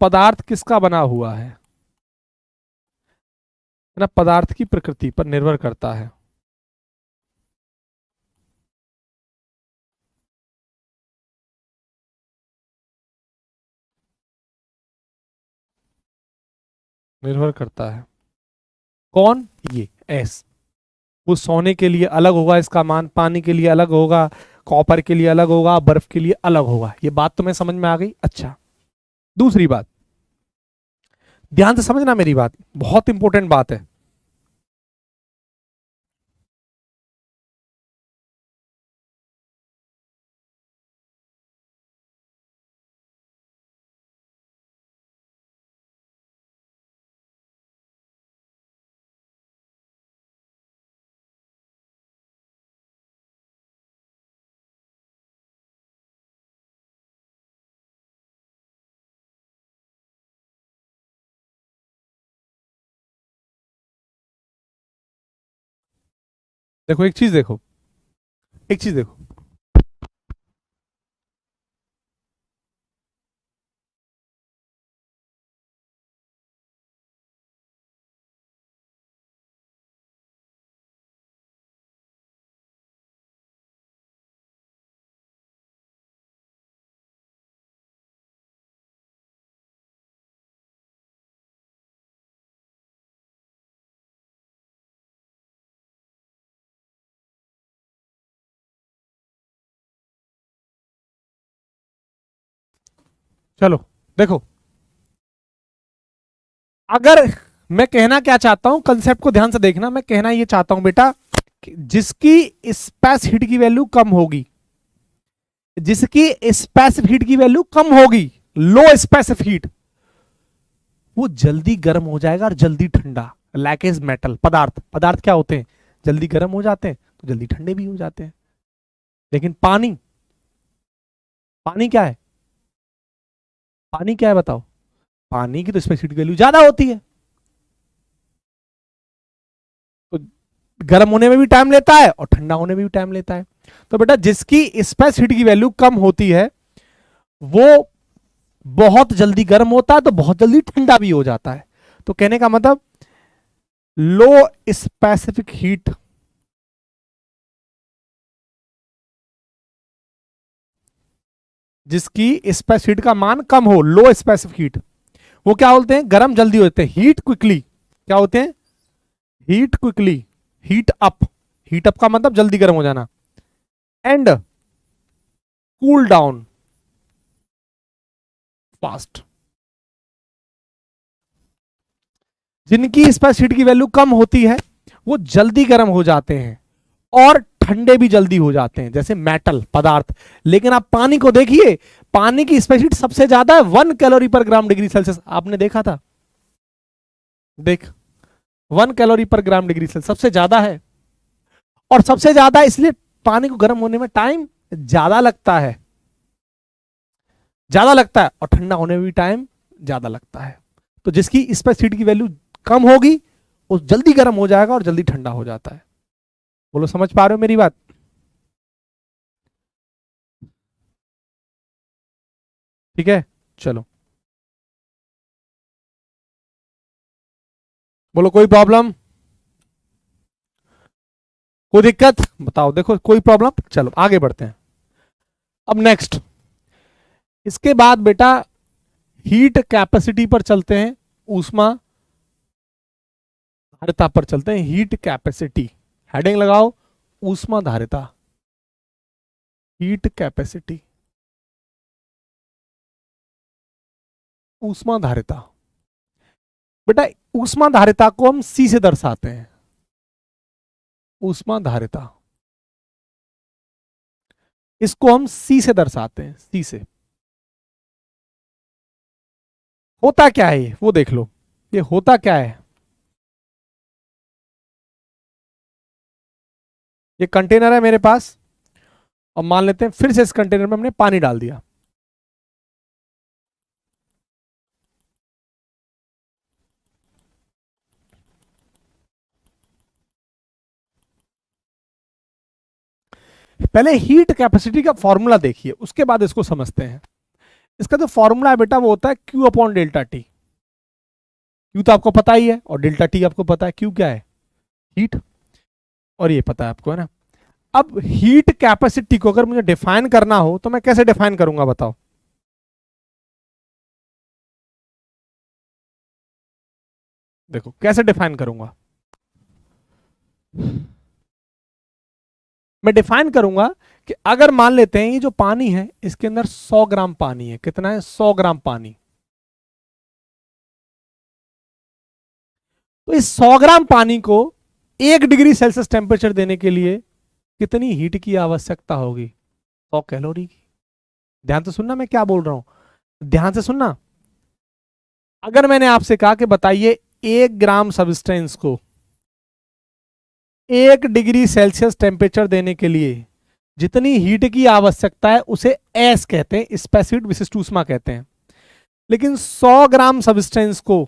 पदार्थ किसका बना हुआ है ना, पदार्थ की प्रकृति पर निर्भर करता है। निर्भर करता है कौन, ये एस। वो सोने के लिए अलग होगा इसका मान, पानी के लिए अलग होगा, कॉपर के लिए अलग होगा, बर्फ के लिए अलग होगा। ये बात तुम्हें समझ में आ गई? अच्छा, दूसरी बात, ध्यान से समझना मेरी बात, बहुत इंपॉर्टेंट बात है। देखो एक चीज देखो, एक चीज देखो, चलो देखो, अगर मैं कहना क्या चाहता हूं, कंसेप्ट को ध्यान से देखना, मैं कहना ये चाहता हूं बेटा कि जिसकी स्पेस हीट की वैल्यू कम होगी, जिसकी स्पेसिफिक हीट की वैल्यू कम होगी, लो स्पेसिफिक हीट, वो जल्दी गर्म हो जाएगा और जल्दी ठंडा। लैकेज मेटल, पदार्थ, पदार्थ क्या होते हैं, जल्दी गर्म हो जाते हैं तो जल्दी ठंडे भी हो जाते हैं। लेकिन पानी, पानी क्या है, पानी क्या है बताओ, पानी की तो स्पेसिफिक हीट वैल्यू ज्यादा होती है, तो गर्म होने में भी टाइम लेता है और ठंडा होने में भी टाइम लेता है। तो बेटा जिसकी स्पेस हीट की वैल्यू कम होती है वो बहुत जल्दी गर्म होता है तो बहुत जल्दी ठंडा भी हो जाता है। तो कहने का मतलब लो स्पेसिफिक हीट, जिसकी स्पेसिफिक हीट का मान कम हो, लो स्पेसिफिक हीट, वो क्या बोलते हैं, गर्म जल्दी होते हैं, हीट क्विकली, क्या होते हैं, heat quickly, heat up, heat up का मतलब जल्दी गर्म हो जाना, एंड कूल डाउन फास्ट। जिनकी स्पेसिफिक हीट की वैल्यू कम होती है वो जल्दी गर्म हो जाते हैं और ठंडे भी जल्दी हो जाते हैं, जैसे मेटल, पदार्थ। लेकिन आप पानी को देखिए, पानी की स्पेसिफिक हीट सबसे ज्यादा है 1 कैलोरी पर ग्राम डिग्री सेल्सियस, आपने देखा था, देख 1 कैलोरी पर ग्राम डिग्री सेल्सियस सबसे ज्यादा है, और सबसे ज्यादा इसलिए पानी को गर्म होने में टाइम ज्यादा लगता है, ज्यादा लगता है, और ठंडा होने में भी टाइम ज्यादा लगता है। तो जिसकी स्पेसिफिक हीट की वैल्यू कम होगी वो जल्दी गर्म हो जाएगा और जल्दी ठंडा हो जाता है। बोलो समझ पा रहे हो मेरी बात, ठीक है। चलो बोलो कोई प्रॉब्लम, कोई दिक्कत बताओ, देखो कोई प्रॉब्लम, चलो आगे बढ़ते हैं। अब नेक्स्ट, इसके बाद बेटा हीट कैपेसिटी पर चलते हैं, ऊष्मा धारिता पर चलते हैं। हीट कैपेसिटी, हेडिंग लगाओ ऊष्मा धारिता, हीट कैपेसिटी, ऊष्मा धारिता। बेटा ऊष्मा धारिता को हम सी से दर्शाते हैं, ऊष्मा धारिता, इसको हम सी से दर्शाते हैं, सी से। होता क्या है ये वो देख लो, ये होता क्या है, ये कंटेनर है मेरे पास, और मान लेते हैं फिर से इस कंटेनर में हमने पानी डाल दिया, पहले हीट कैपेसिटी का फॉर्मूला देखिए उसके बाद इसको समझते हैं। इसका जो फॉर्मूला है बेटा वो होता है Q upon delta T. Q तो आपको पता ही है और डेल्टा टी आपको पता है, Q क्या है, हीट, और ये पता है आपको, है ना। अब हीट कैपेसिटी को अगर मुझे डिफाइन करना हो तो मैं कैसे डिफाइन करूंगा बताओ, देखो कैसे डिफाइन करूंगा, मैं डिफाइन करूंगा कि अगर मान लेते हैं ये जो पानी है इसके अंदर 100 ग्राम पानी है, कितना है, 100 ग्राम पानी, तो इस 100 ग्राम पानी को 1 डिग्री सेल्सियस टेम्परेचर देने के लिए कितनी हीट की आवश्यकता होगी, 100 कैलोरी की। ध्यान से सुनना मैं क्या बोल रहा हूं, ध्यान से सुनना। अगर मैंने आपसे कहा कि बताइए 1 ग्राम सब्सटेंस को 1 डिग्री सेल्सियस टेम्परेचर देने के लिए जितनी हीट की आवश्यकता है उसे एस कहते हैं, स्पेसिफिक विशिष्ट ऊष्मा कहते हैं। लेकिन 100 ग्राम सब्सटेंस को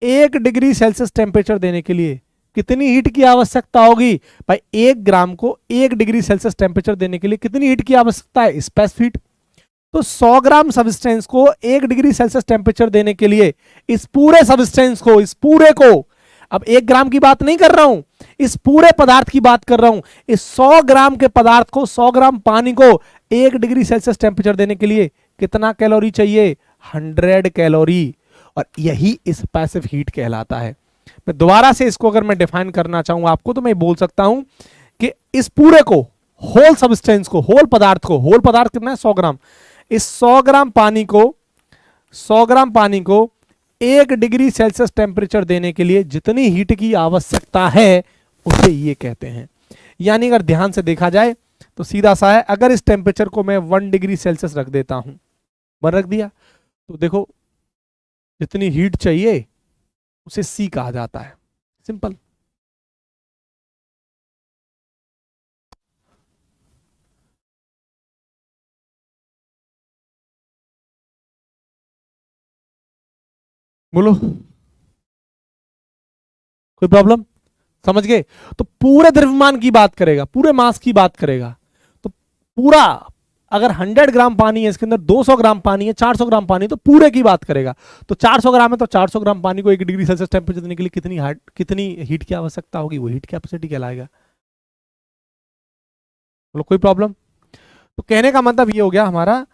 1 डिग्री सेल्सियस टेम्परेचर देने के लिए कितनी हीट की आवश्यकता होगी भाई? 1 ग्राम को 1 डिग्री सेल्सियस टेम्परेचर देने के लिए कितनी हीट की आवश्यकता है? Specific heat. तो 100 ग्राम सब्सटेंस को 1 डिग्री सेल्सियस टेम्परेचर देने के लिए इस पूरे सब्सटेंस को, इस पूरे को, अब 1 ग्राम की बात नहीं कर रहा हूं, इस पूरे पदार्थ की बात कर रहा हूं, इस 100 ग्राम के पदार्थ को, 100 ग्राम पानी को 1 डिग्री सेल्सियस टेम्परेचर देने के लिए कितना कैलोरी चाहिए? 100 कैलोरी। और यही स्पेसिफिक हीट कहलाता है। मैं दोबारा से इसको अगर मैं डिफाइन करना चाहूं आपको, तो मैं बोल सकता हूं कि इस पूरे को, होल सब्सटेंस को, होल पदार्थ को, होल पदार्थ कितना है? 100 ग्राम। इस 100 ग्राम पानी को, 100 ग्राम पानी को 1 डिग्री सेल्सियस टेम्परेचर देने के लिए जितनी हीट की आवश्यकता है उसे ये कहते हैं। यानी अगर ध्यान से देखा जाए तो सीधा सा है, अगर इस टेम्परेचर को मैं 1 डिग्री सेल्सियस रख देता हूं, 1 रख दिया, तो देखो जितनी हीट चाहिए उसे सी कहा जाता है। सिंपल। बोलो, कोई प्रॉब्लम? समझ गए? तो पूरे द्रव्यमान की बात करेगा, पूरे मास की बात करेगा, तो पूरा, अगर 100 ग्राम पानी है, इसके अंदर 200 ग्राम पानी है, 400 ग्राम पानी है, तो पूरे की बात करेगा। तो 400 ग्राम है, तो 400 ग्राम पानी को 1 डिग्री सेल्सियस टेम्परेचर देने के लिए कितनी हीट की आवश्यकता होगी? वो हीट कैपेसिटी कहलाएगा। बोलो, कोई प्रॉब्लम? तो कहने का मतलब ये हो गया हमारा,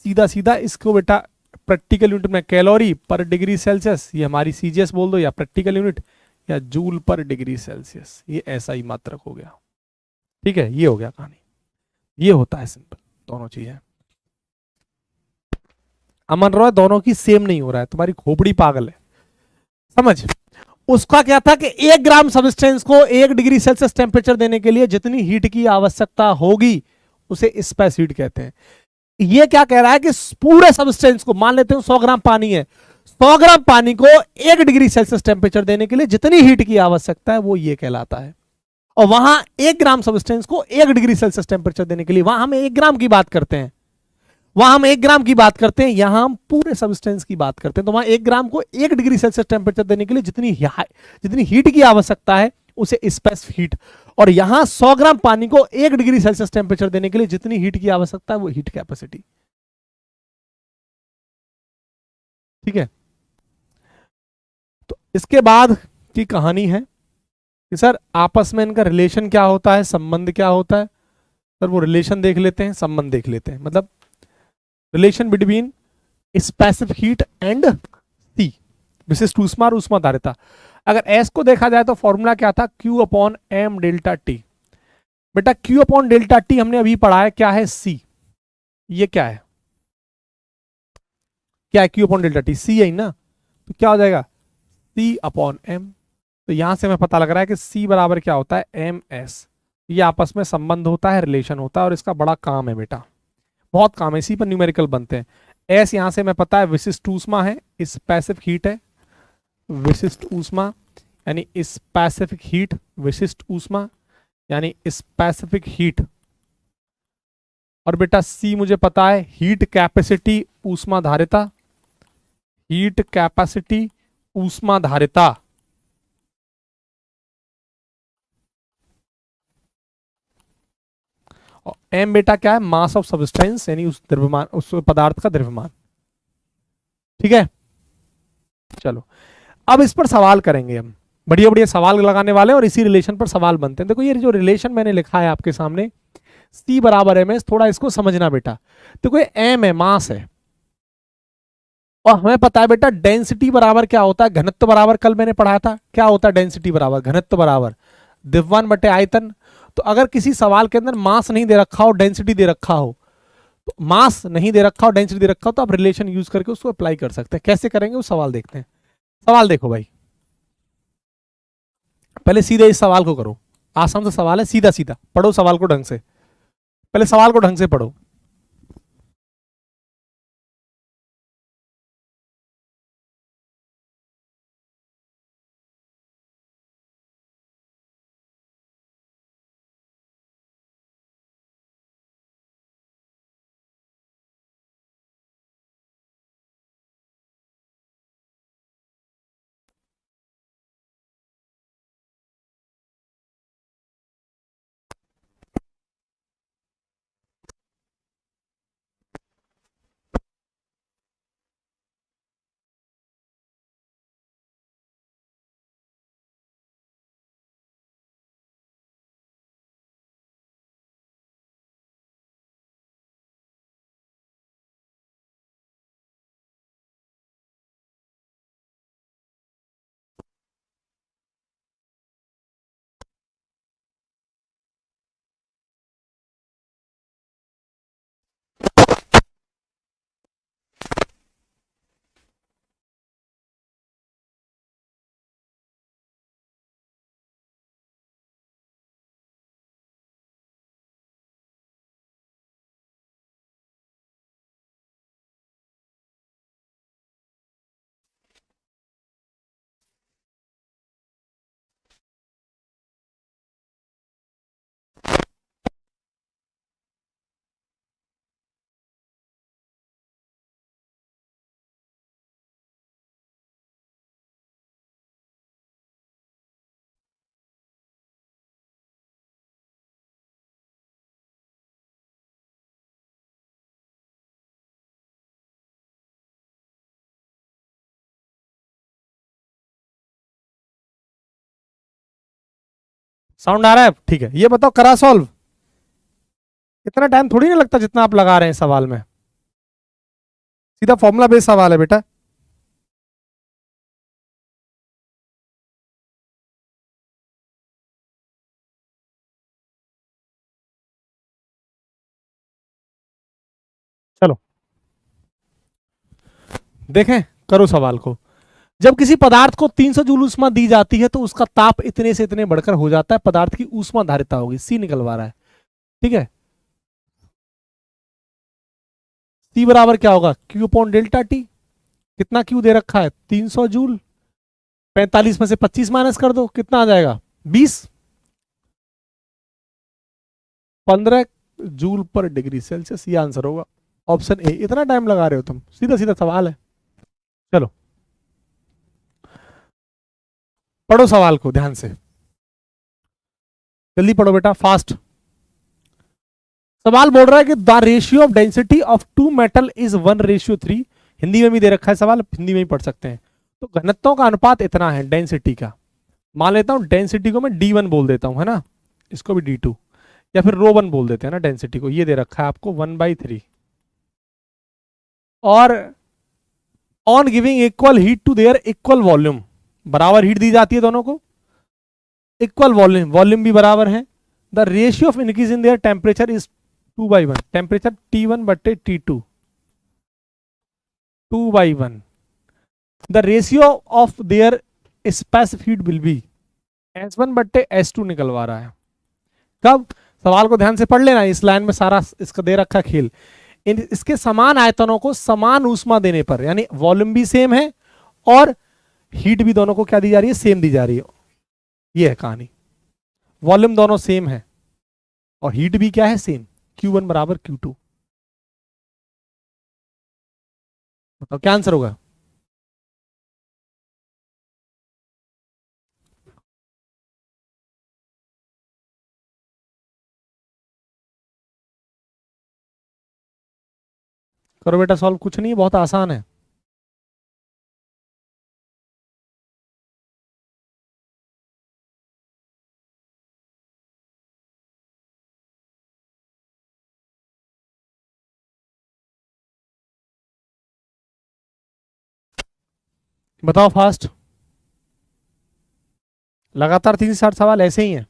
सीधा सीधा इसको बेटा प्रैक्टिकल यूनिट में कैलोरी पर डिग्री सेल्सियस, ये हमारी सीजीएस बोल दो, या प्रैक्टिकल यूनिट, या जूल पर डिग्री सेल्सियस, ये ऐसा ही मात्रक हो गया। ठीक है, ये हो गया कहानी। ये होता है सिंपल, दोनों चीजें। अमन रॉय, दोनों की सेम नहीं हो रहा है, तुम्हारी खोपड़ी पागल है। समझ? उसका क्या था कि 1 ग्राम सब्सटेंस को 1 डिग्री सेल्सियस टेम्परेचर देने के लिए जितनी हीट की आवश्यकता होगी उसे स्पेस हीट कहते हैं। ये क्या कह रहा है कि पूरे सब्सटेंस को, मान लेते हैं 100 ग्राम पानी है, 100 ग्राम पानी को 1 डिग्री सेल्सियस टेम्परेचर देने के लिए जितनी हीट की आवश्यकता है वो ये कहलाता है। और वहां 1 ग्राम सब्सटेंस को 1 डिग्री सेल्सियस टेम्परेचर देने के लिए, वहां हम 1 ग्राम की बात करते हैं, वहां हम 1 ग्राम की बात करते हैं, यहां हम पूरे सब्सटेंस की बात करते हैं। तो वहां 1 ग्राम को 1 डिग्री सेल्सियस टेम्परेचर देने के लिए जितनी हीट की आवश्यकता है उसे स्पेसिफिक हीट, और यहां 100 ग्राम पानी को 1 डिग्री सेल्सियस टेम्परेचर देने के लिए जितनी हीट की आवश्यकता है वो हीट कैपेसिटी। ठीक है? तो इसके बाद की कहानी है कि सर आपस में इनका रिलेशन क्या होता है, संबंध क्या होता है? सर वो रिलेशन देख लेते हैं, संबंध देख लेते हैं। मतलब relation between specific heat and C, विशिष्ट ऊष्मा और ऊष्मा धारिता। अगर एस को देखा जाए तो फॉर्मूला क्या था? Q upon M delta T. बेटा क्यू अपॉन डेल्टा टी हमने अभी पढ़ा है, क्या है? सी। ये क्या है? क्या है क्यू अपॉन डेल्टा टी? सी है ना, तो क्या हो जाएगा? सी अपॉन एम। तो यहां से हमें पता लग रहा है कि सी बराबर क्या होता है? M S. ये आपस में संबंध होता है, रिलेशन होता है, और इसका बड़ा काम है बेटा, बहुत काम है, इसी पर न्यूमेरिकल बनते हैं। एस यहां से हमें पता है विशिष्ट ऊष्मा है, स्पेसिफिक हीट है, विशिष्ट ऊष्मा यानी स्पेसिफिक हीट, विशिष्ट ऊष्मा यानी स्पेसिफिक हीट। और बेटा सी मुझे पता है हीट कैपेसिटी, ऊष्मा धारिता, हीट कैपेसिटी, ऊष्मा धारिता। और एम बेटा क्या है? मास ऑफ सब्सटेंस, यानी उस द्रव्यमान, उस पदार्थ का द्रव्यमान। ठीक है, चलो अब इस पर सवाल करेंगे हम, बढ़िया बढ़िया सवाल लगाने वाले हैं और इसी रिलेशन पर सवाल बनते हैं। देखो ये जो रिलेशन मैंने लिखा है आपके सामने, C बराबर एम एस, थोड़ा इसको समझना बेटा। देखो ये एम है, मास है, और हमें पता है बेटा डेंसिटी बराबर क्या होता है? घनत्व बराबर, कल मैंने पढ़ाया था क्या होता है डेंसिटी बराबर? घनत्व बराबर द्रव्यमान बटे आयतन। तो अगर किसी सवाल के अंदर मास नहीं दे रखा हो, डेंसिटी दे रखा हो, तो मास नहीं दे रखा हो, डेंसिटी दे रखा हो, तो आप रिलेशन यूज करके उसको अप्लाई कर सकते हैं। कैसे करेंगे वो सवाल देखते हैं। सवाल देखो भाई, पहले सीधे इस सवाल को करो, आसान सा सवाल है, सीधा सीधा पढ़ो सवाल को ढंग से, पहले सवाल को ढंग से पढ़ो। साउंड आ रहा है? ठीक है, ये बताओ करा सॉल्व, इतना टाइम थोड़ी ना लगता जितना आप लगा रहे हैं सवाल में, सीधा फॉर्मूला बेस्ड सवाल है बेटा। चलो देखें, करो सवाल को। जब किसी पदार्थ को 300 जूल ऊष्मा दी जाती है तो उसका ताप इतने से इतने बढ़कर हो जाता है, पदार्थ की ऊष्मा धारिता होगी, सी निकलवा रहा है। ठीक है, सी बराबर क्या होगा, क्यू अपॉन डेल्टा टी। कितना क्यू दे रखा है, 300 जूल, 45 में से 25 माइनस कर दो, कितना आ जाएगा, 20, 15 जूल पर डिग्री सेल्सियस, ये आंसर होगा ऑप्शन ए। इतना टाइम लगा रहे हो तुम, सीधा सीधा सवाल है। चलो पढ़ो सवाल को ध्यान से, जल्दी पढ़ो बेटा, फास्ट। सवाल बोल रहा है कि the ratio of density of two metal is 1:3। Hindi में भी दे रखा है सवाल, हिंदी में ही पढ़ सकते हैं। तो घनत्वों का अनुपात इतना है डेंसिटी का, मान लेता हूं डेंसिटी को मैं D1 बोल देता हूं, है ना, इसको भी D2 या फिर ρ1 बोल देते हैं ना डेंसिटी को। ये दे रखा है आपको 1/3, और on giving equal heat to their equal volume, बराबर हीट दी जाती है दोनों को, इक्वल वॉल्यूम, वॉल्यूम भी बराबर है। The ratio of increase in their temperature is 2/1, temperature T1 बटे T2, 2/1। The ratio of their specific heat will be S1 बटे S2 निकलवा रहा है। कब, सवाल को ध्यान से पढ़ लेना, इस लाइन में सारा इसका दे रखा खेल। इसके समान आयतनों को समान ऊष्मा देने पर, यानी वॉल्यूम भी सेम है और हीट भी दोनों को क्या दी जा रही है, सेम दी जा रही है। ये है कहानी, वॉल्यूम दोनों सेम है और हीट भी क्या है, सेम, Q1 बराबर Q2। बताओ क्या आंसर होगा। करो बेटा सॉल्व, कुछ नहीं, बहुत आसान है। बताओ फास्ट, लगातार 3 से 4 सवाल ऐसे ही हैं।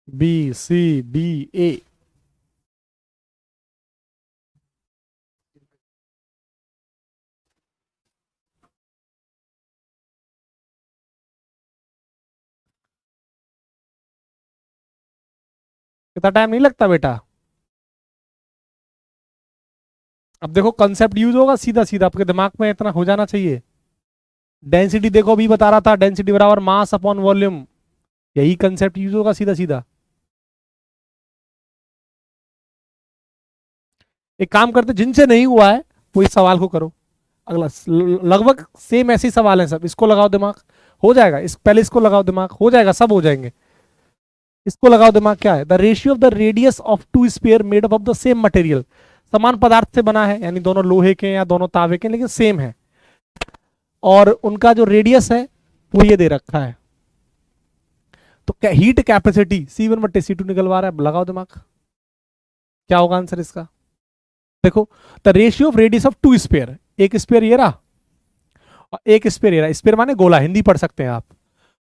B C D A, कितना टाइम नहीं लगता बेटा। अब देखो कंसेप्ट यूज होगा सीधा सीधा, आपके दिमाग में इतना हो जाना चाहिए। डेंसिटी देखो, अभी बता रहा था, डेंसिटी बराबर मास अपॉन वॉल्यूम, यही कंसेप्ट यूज होगा सीधा सीधा। एक काम करते, जिनसे नहीं हुआ है वो इस सवाल को करो, अगला लगभग सेम ऐसे ही सवाल है सब, इसको लगाओ दिमाग, हो जाएगा। पहले इसको लगाओ दिमाग, हो जाएगा, सब हो जाएंगे। इसको लगाओ दिमाग, क्या है, the ratio of the radius of two sphere made up of the same material, समान पदार्थ से बना है, यानी दोनों लोहे के या दोनों तांबे के, लेकिन सेम है, और उनका जो रेडियस है वो ये दे रखा है। तो हीट कैपेसिटी C1 बटे C2 निकलवा रहा है, लगाओ दिमाग, क्या होगा आंसर इसका। देखो, the ratio of radius of two sphere, एक स्फीयर ये रहा और एक स्फीयर ये रहा, स्फीयर माने गोला, हिंदी पढ़ सकते हैं आप,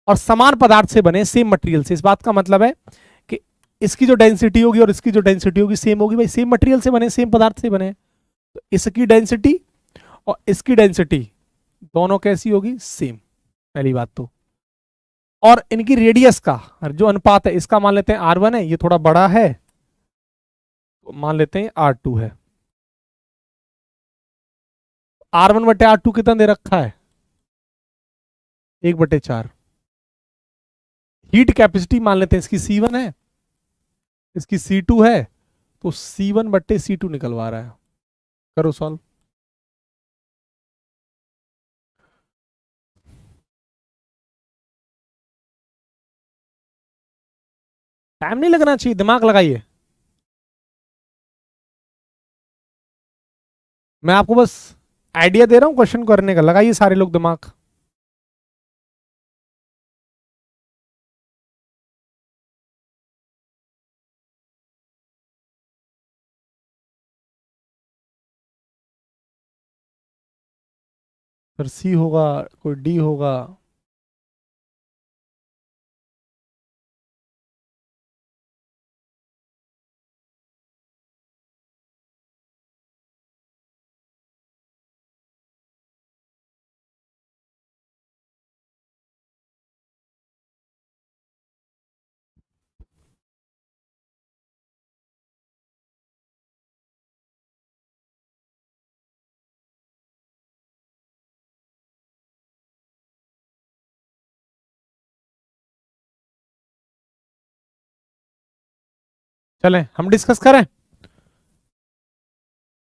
और समान पदार्थ से बने, सेम मटेरियल से। इस बात का मतलब है कि इसकी जो डेंसिटी होगी और इसकी जो डेंसिटी होगी सेम होगी, भाई सेम मटेरियल से बने, सेम पदार्थ से बने, तो इसकी डेंसिटी और इसकी डेंसिटी दोनों कैसी होगी, सेम, पहली बात तो। और इनकी रेडियस का जो अनुपात है, इसका मान लेते हैं R1 है, ये थोड़ा बड़ा है, तो मान लेते हैं R2 है। R1 बटे R2 कितना दे रखा है, 1/4। हीट कैपेसिटी मान लेते हैं इसकी C1 है, इसकी C2 है, तो C1 बट्टे C2 निकलवा रहा है। करो सॉल्व। टाइम नहीं लगना चाहिए, दिमाग लगाइए। मैं आपको बस आइडिया दे रहा हूं क्वेश्चन करने का, लगाइए सारे लोग दिमाग। फिर सी होगा, कोई डी होगा। चलें हम डिस्कस करें।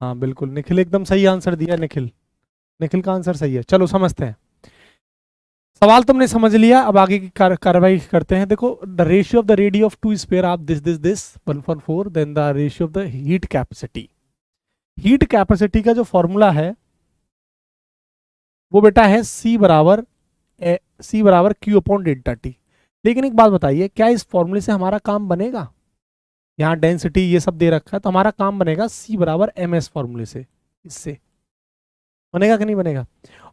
हाँ बिल्कुल, निखिल एकदम सही आंसर दिया। निखिल, निखिल का आंसर सही है। चलो समझते हैं। सवाल तुमने समझ लिया, अब आगे की कार्रवाई करते हैं। देखो, the ratio of the radius of two sphere of this 1.4, then the ratio of the heat capacity. Heat capacity का जो फॉर्मूला है वो बेटा है C बराबर Q अपॉन डेल्टा टी। लेकिन एक बात बताइए, क्या इस फॉर्मूले से हमारा काम बनेगा? यहाँ डेंसिटी ये सब दे रखा है, तो हमारा काम बनेगा C बराबर MS फॉर्मूले से। इससे बनेगा कि नहीं बनेगा?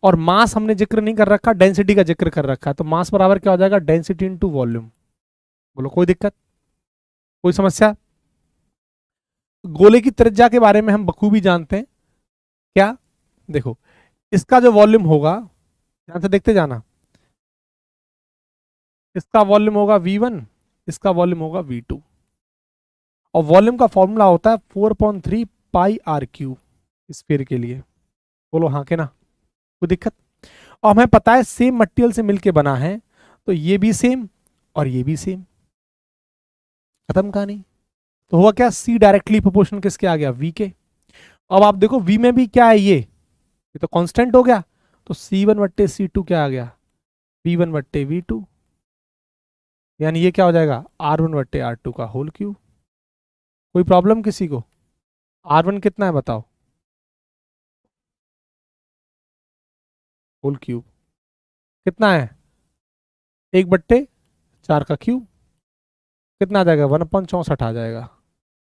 और मास हमने जिक्र नहीं कर रखा, डेंसिटी का जिक्र कर रखा है, तो मास बराबर क्या हो जाएगा? Density into volume. बोलो कोई दिक्कत, कोई समस्या? गोले की त्रिज्या के बारे में हम बखूबी जानते हैं। क्या? देखो, इसका जो वॉल्यूम होगा, ध्यान से देखते जाना, इसका वॉल्यूम होगा V1, इसका वॉल्यूम होगा V2, और वॉल्यूम का फॉर्मूला होता है 4.3 पाई आर क्यू स्फीयर के लिए। बोलो हाँ के ना, कोई दिक्कत? और हमें पता है सेम मटेरियल से मिलके बना है, तो ये भी सेम और ये भी सेम। खत्म कहानी। तो हुआ क्या? C डायरेक्टली प्रोपोर्शनल किसके आ गया? V के। अब आप देखो V में भी क्या है, ये तो कांस्टेंट हो गया, तो C1 बट्टे C2 क्या आ गया? V1 बट्टे V2, यानी ये क्या हो जाएगा? R1 बट्टे R2 का होल क्यूब। कोई प्रॉब्लम किसी को? R1 कितना है बताओ? होल क्यूब कितना है? 1/4 का क्यूब, कितना आ जाएगा? 1/64 आ जाएगा।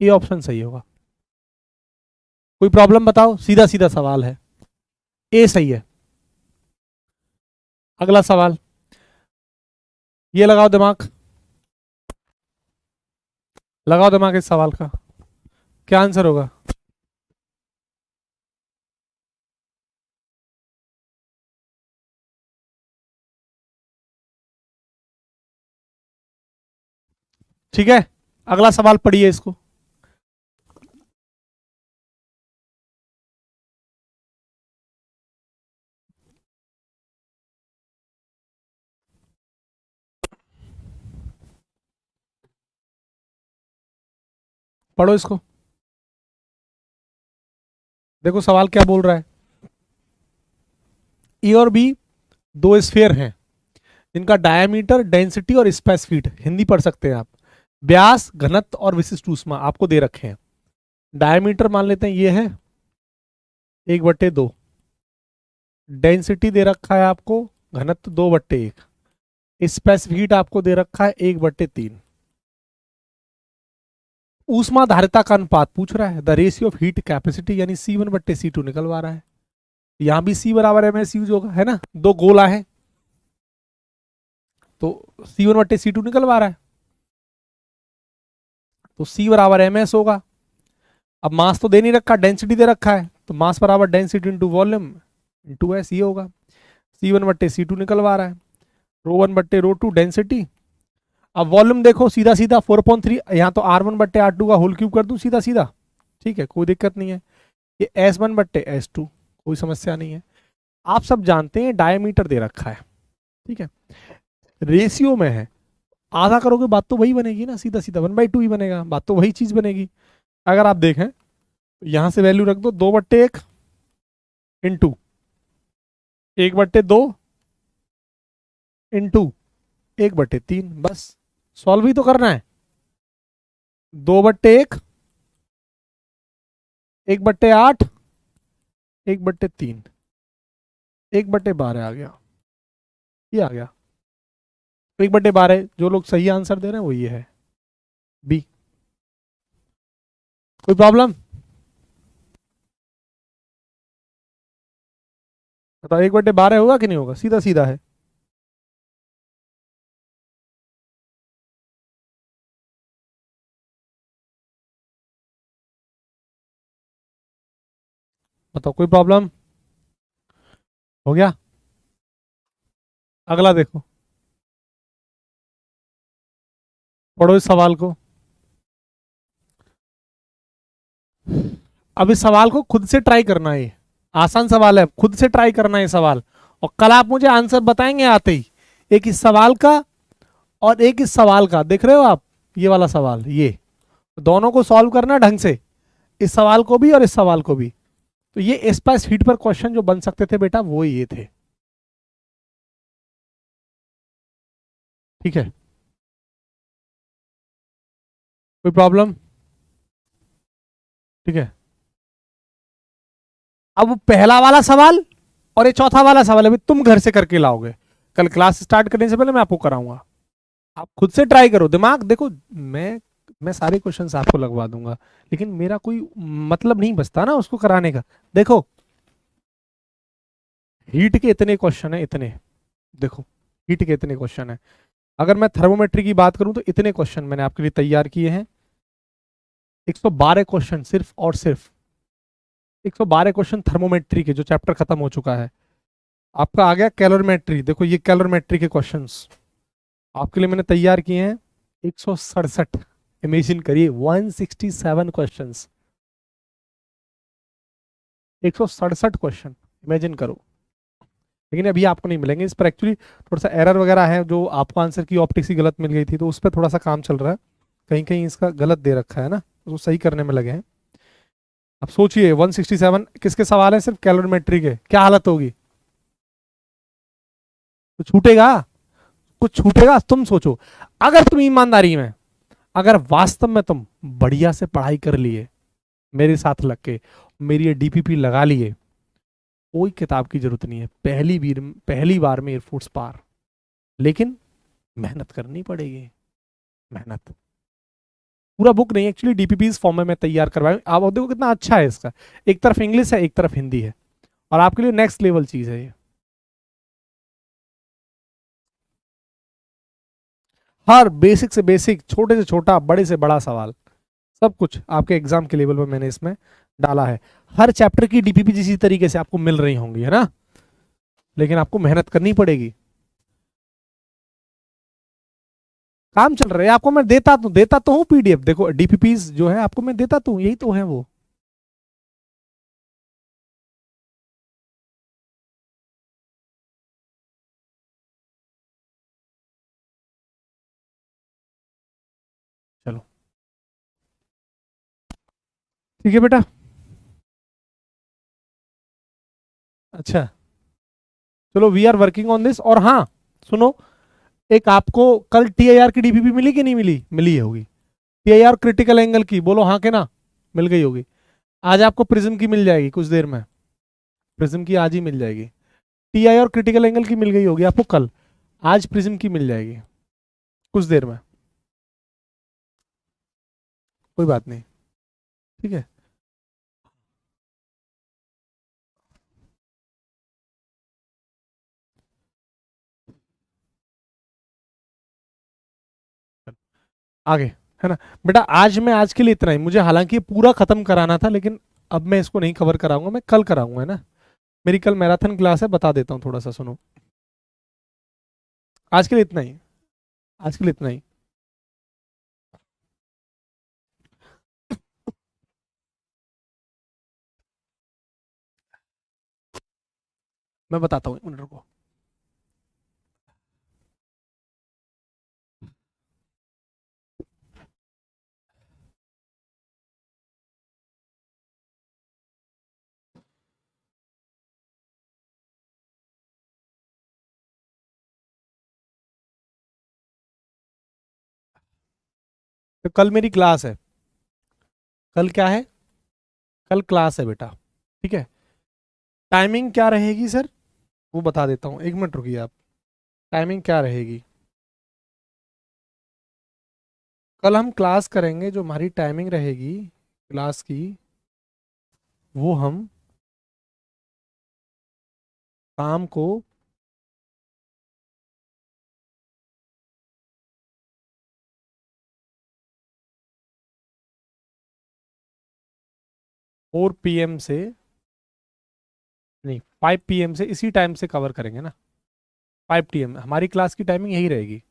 ये ऑप्शन सही होगा। कोई प्रॉब्लम बताओ, सीधा सीधा सवाल है। ए सही है। अगला सवाल, ये लगाओ दिमाग, लगाओ दिमाग इस सवाल का, क्या आंसर होगा? ठीक है, अगला सवाल पढ़िए इसको। पढ़ो इसको। देखो सवाल क्या बोल रहा है। ए और बी दो स्फीयर हैं जिनका डायमीटर, डेंसिटी और स्पेसिफिक, हिंदी पढ़ सकते हैं आप, व्यास, घनत्व और विशिष्ट ऊष्मा आपको दे रखे हैं। डायमीटर मान लेते हैं ये है 1/2, डेंसिटी दे रखा है आपको, घनत्व 2/1, स्पेसिफिक आपको दे रखा है 1/3। ऊष्मा धारिता का अनुपात पूछ रहा है, the ratio of heat capacity, यानी C1/C2 निकलवा रहा है। यहां भी C बराबर MS यूज होगा, है ना, दो गोला है तो C1/C2 निकलवा रहा है, तो C बराबर MS होगा। अब मास तो दे नहीं रखा, डेंसिटी दे रखा है, तो मास बराबर density into volume into S, ये होगा। C1/C2 निकलवा रहा है, ρ1/ρ2 डेंसिटी। अब वॉल्यूम देखो सीधा सीधा 4.3, यहाँ तो R1/R2 का होल क्यूब कर दूं सीधा सीधा, ठीक है, कोई दिक्कत नहीं है। ये S1/S2, कोई समस्या नहीं है। आप सब जानते हैं डायमीटर दे रखा है, ठीक है, रेशियो में है, आधा करोगे बात तो वही बनेगी ना, सीधा सीधा 1/2 ही बनेगा, बात तो वही चीज बनेगी। अगर आप देखें यहां से वैल्यू रख दो, 2/1 इंटू 1/2 इंटू 1/3, बस सॉल्व ही तो करना है। 2/1, 1/8, 1/3, 1/12 आ गया, ये आ गया 1/12। जो लोग सही आंसर दे रहे हैं वो ये है, बी। कोई प्रॉब्लम? बताओ 1/12 होगा कि नहीं होगा? सीधा सीधा है। बताओ कोई प्रॉब्लम? हो गया। अगला देखो, पढ़ो इस सवाल को। अब इस सवाल को खुद से ट्राई करना है, आसान सवाल है, खुद से ट्राई करना है सवाल। और कल आप मुझे आंसर बताएंगे आते ही, एक इस सवाल का और एक इस सवाल का। देख रहे हो आप, ये वाला सवाल, ये दोनों को सॉल्व करना ढंग से, इस सवाल को भी और इस सवाल को भी। तो ये स्पाइस हीट पर क्वेश्चन जो बन सकते थे बेटा, वो ये थे। ठीक है, कोई प्रॉब्लम? ठीक है, अब पहला वाला सवाल और ये चौथा वाला सवाल अभी तुम घर से करके लाओगे, कल क्लास स्टार्ट करने से पहले मैं आपको कराऊंगा। आप खुद से ट्राई करो, दिमाग देखो। मैं सारे क्वेश्चंस आपको लगवा दूंगा, लेकिन मेरा कोई मतलब नहीं बचता ना उसको कराने का। देखो हीट के इतने क्वेश्चन है, इतने, देखो हीट के इतने क्वेश्चन है। अगर मैं थर्मोमेट्री की बात करूं तो इतने क्वेश्चन मैंने आपके लिए तैयार किए हैं। 112 क्वेश्चन सिर्फ और सिर्फ 112 क्वेश्चन थर्मोमेट्री के, जो चैप्टर खत्म हो चुका है। आपका आ गया कैलोरीमेट्री, देखो ये कैलोरीमेट्री के क्वेश्चंस आपके लिए मैंने तैयार किए हैं 167। इमेजिन करिए 167 क्वेश्चंस, 167 क्वेश्चन, इमेजिन करो। लेकिन अभी आपको नहीं मिलेंगे इस पर, एक्चुअली थोड़ा सा एरर वगैरह है, जो आपको आंसर की ऑप्टिक्स ही गलत मिल गई थी, तो उस पर थोड़ा सा काम चल रहा है। कहीं कहीं इसका गलत दे रखा है ना, तो सही करने में लगे हैं। अब सोचिए 167 किसके सवाल है? सिर्फ कैलोरीमेट्री के, क्या हालत होगी? तो छूटेगा, कुछ छूटेगा? तुम सोचो, अगर तुम ईमानदारी में, अगर वास्तव में तुम बढ़िया से पढ़ाई कर लिए, मेरे साथ लग के मेरी ये डीपीपी लगा लिए, कोई किताब की जरूरत नहीं है, पहली बार में एयरफोर्स पार। लेकिन मेहनत करनी पड़ेगी, मेहनत। पूरा बुक नहीं, एक्चुअली डीपीपी फॉर्म में मैं तैयार करवाया। आप देखो कितना अच्छा है इसका, एक तरफ इंग्लिश है एक तरफ हिंदी है, और आपके लिए नेक्स्ट लेवल चीज है ये। हर बेसिक से बेसिक, छोटे से छोटा, बड़े से बड़ा सवाल, सब कुछ आपके एग्जाम के लेवल पर मैंने इसमें डाला है। हर चैप्टर की डीपीपी इसी तरीके से आपको मिल रही होंगी, है ना? लेकिन आपको मेहनत करनी पड़ेगी। काम चल रहा है, आपको मैं देता तो हूँ पीडीएफ, देखो डीपीपीज जो है आपको मैं देता तो हूँ, यही तो है वो। चलो ठीक है बेटा। अच्छा, चलो we are working on this. और हाँ सुनो, एक आपको कल टीआईआर की डीपीपी मिली कि नहीं मिली? मिली है होगी। टीआईआर क्रिटिकल एंगल की, बोलो हाँ के ना? मिल गई होगी। आज आपको प्रिज्म की मिल जाएगी कुछ देर में, प्रिज्म की आज ही मिल जाएगी। टीआई और क्रिटिकल एंगल की मिल गई होगी आपको कल, आज प्रिज्म की मिल जाएगी कुछ देर में। कोई बात नहीं, ठीक है। आगे, है ना बेटा? आज के लिए इतना ही। मुझे हालांकि पूरा खत्म कराना था, लेकिन अब मैं इसको नहीं कवर कराऊंगा, मैं कल कराऊंगा, है ना? मेरी कल मैराथन क्लास है, बता देता हूँ थोड़ा सा, सुनो। आज के लिए इतना ही, आज के लिए इतना ही। मैं बताता हूँ, एक मिनट रुको। तो कल मेरी क्लास है, कल क्या है, कल क्लास है बेटा, ठीक है। टाइमिंग क्या रहेगी सर, वो बता देता हूँ, 1 मिनट रुकिए आप। टाइमिंग क्या रहेगी, कल हम क्लास करेंगे, जो हमारी टाइमिंग रहेगी क्लास की, वो हम शाम को 4 PM से, नहीं 5 PM से, इसी टाइम से कवर करेंगे ना। 5 PM हमारी क्लास की टाइमिंग यही रहेगी,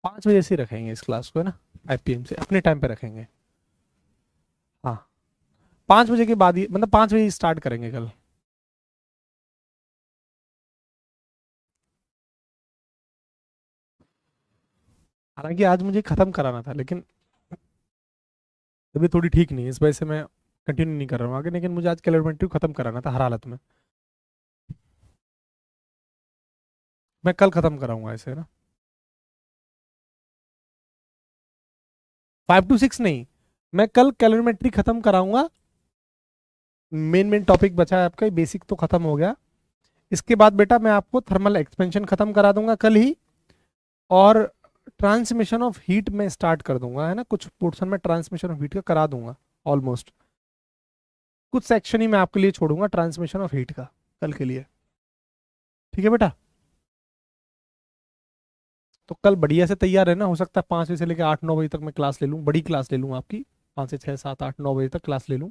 5 बजे से रखेंगे इस क्लास को, है ना। 5 PM से अपने टाइम पे रखेंगे, हाँ। 5 बजे के बाद ही, मतलब 5 बजे स्टार्ट करेंगे कल। हालांकि आज मुझे खत्म कराना था, लेकिन तबीयत थोड़ी ठीक नहीं है, इस वजह से मैं कंटिन्यू नहीं कर रहा हूँ आगे, लेकिन मुझे आज कैलोरीमेट्री खत्म कराना था हर हालत में। मैं कल खत्म कराऊंगा ऐसे, है ना। 5 to 6 नहीं, मैं कल कैलोरीमेट्री खत्म कराऊंगा। मेन मेन टॉपिक बचा है आपका, बेसिक तो खत्म हो गया। इसके बाद बेटा मैं आपको थर्मल एक्सपेंशन खत्म करा दूंगा कल ही, और ट्रांसमिशन ऑफ हीट में स्टार्ट कर दूंगा, है ना। कुछ पोर्शन में ट्रांसमिशन ऑफ हीट का करा दूंगा ऑलमोस्ट, कुछ सेक्शन ही मैं आपके लिए छोड़ूंगा ट्रांसमिशन ऑफ हीट का कल के लिए, ठीक है बेटा। तो कल बढ़िया से तैयार रहना, हो सकता है 5 बजे से लेकर 8-9 बजे तक मैं क्लास ले लूँ, बड़ी क्लास ले लूँ आपकी, 5 से 6 7 8 9 बजे तक क्लास ले लूँ।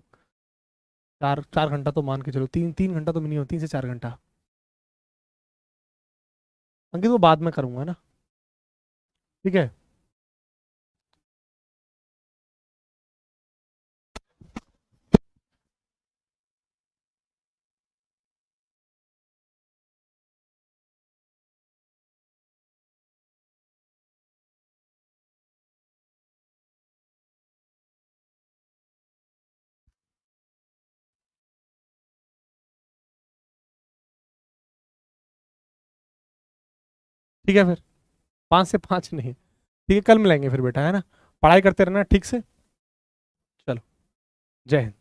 4 4 घंटा तो मान के चलो, 3 3 घंटा तो मिनिमम, 3 से 4 घंटा। अंकित वो बाद में करूंगा ना, ठीक है। ठीक है फिर, 5 से 5 नहीं, ठीक है, कल मिलेंगे फिर बेटा, है ना। पढ़ाई करते रहना ठीक से। चलो, जय हिंद।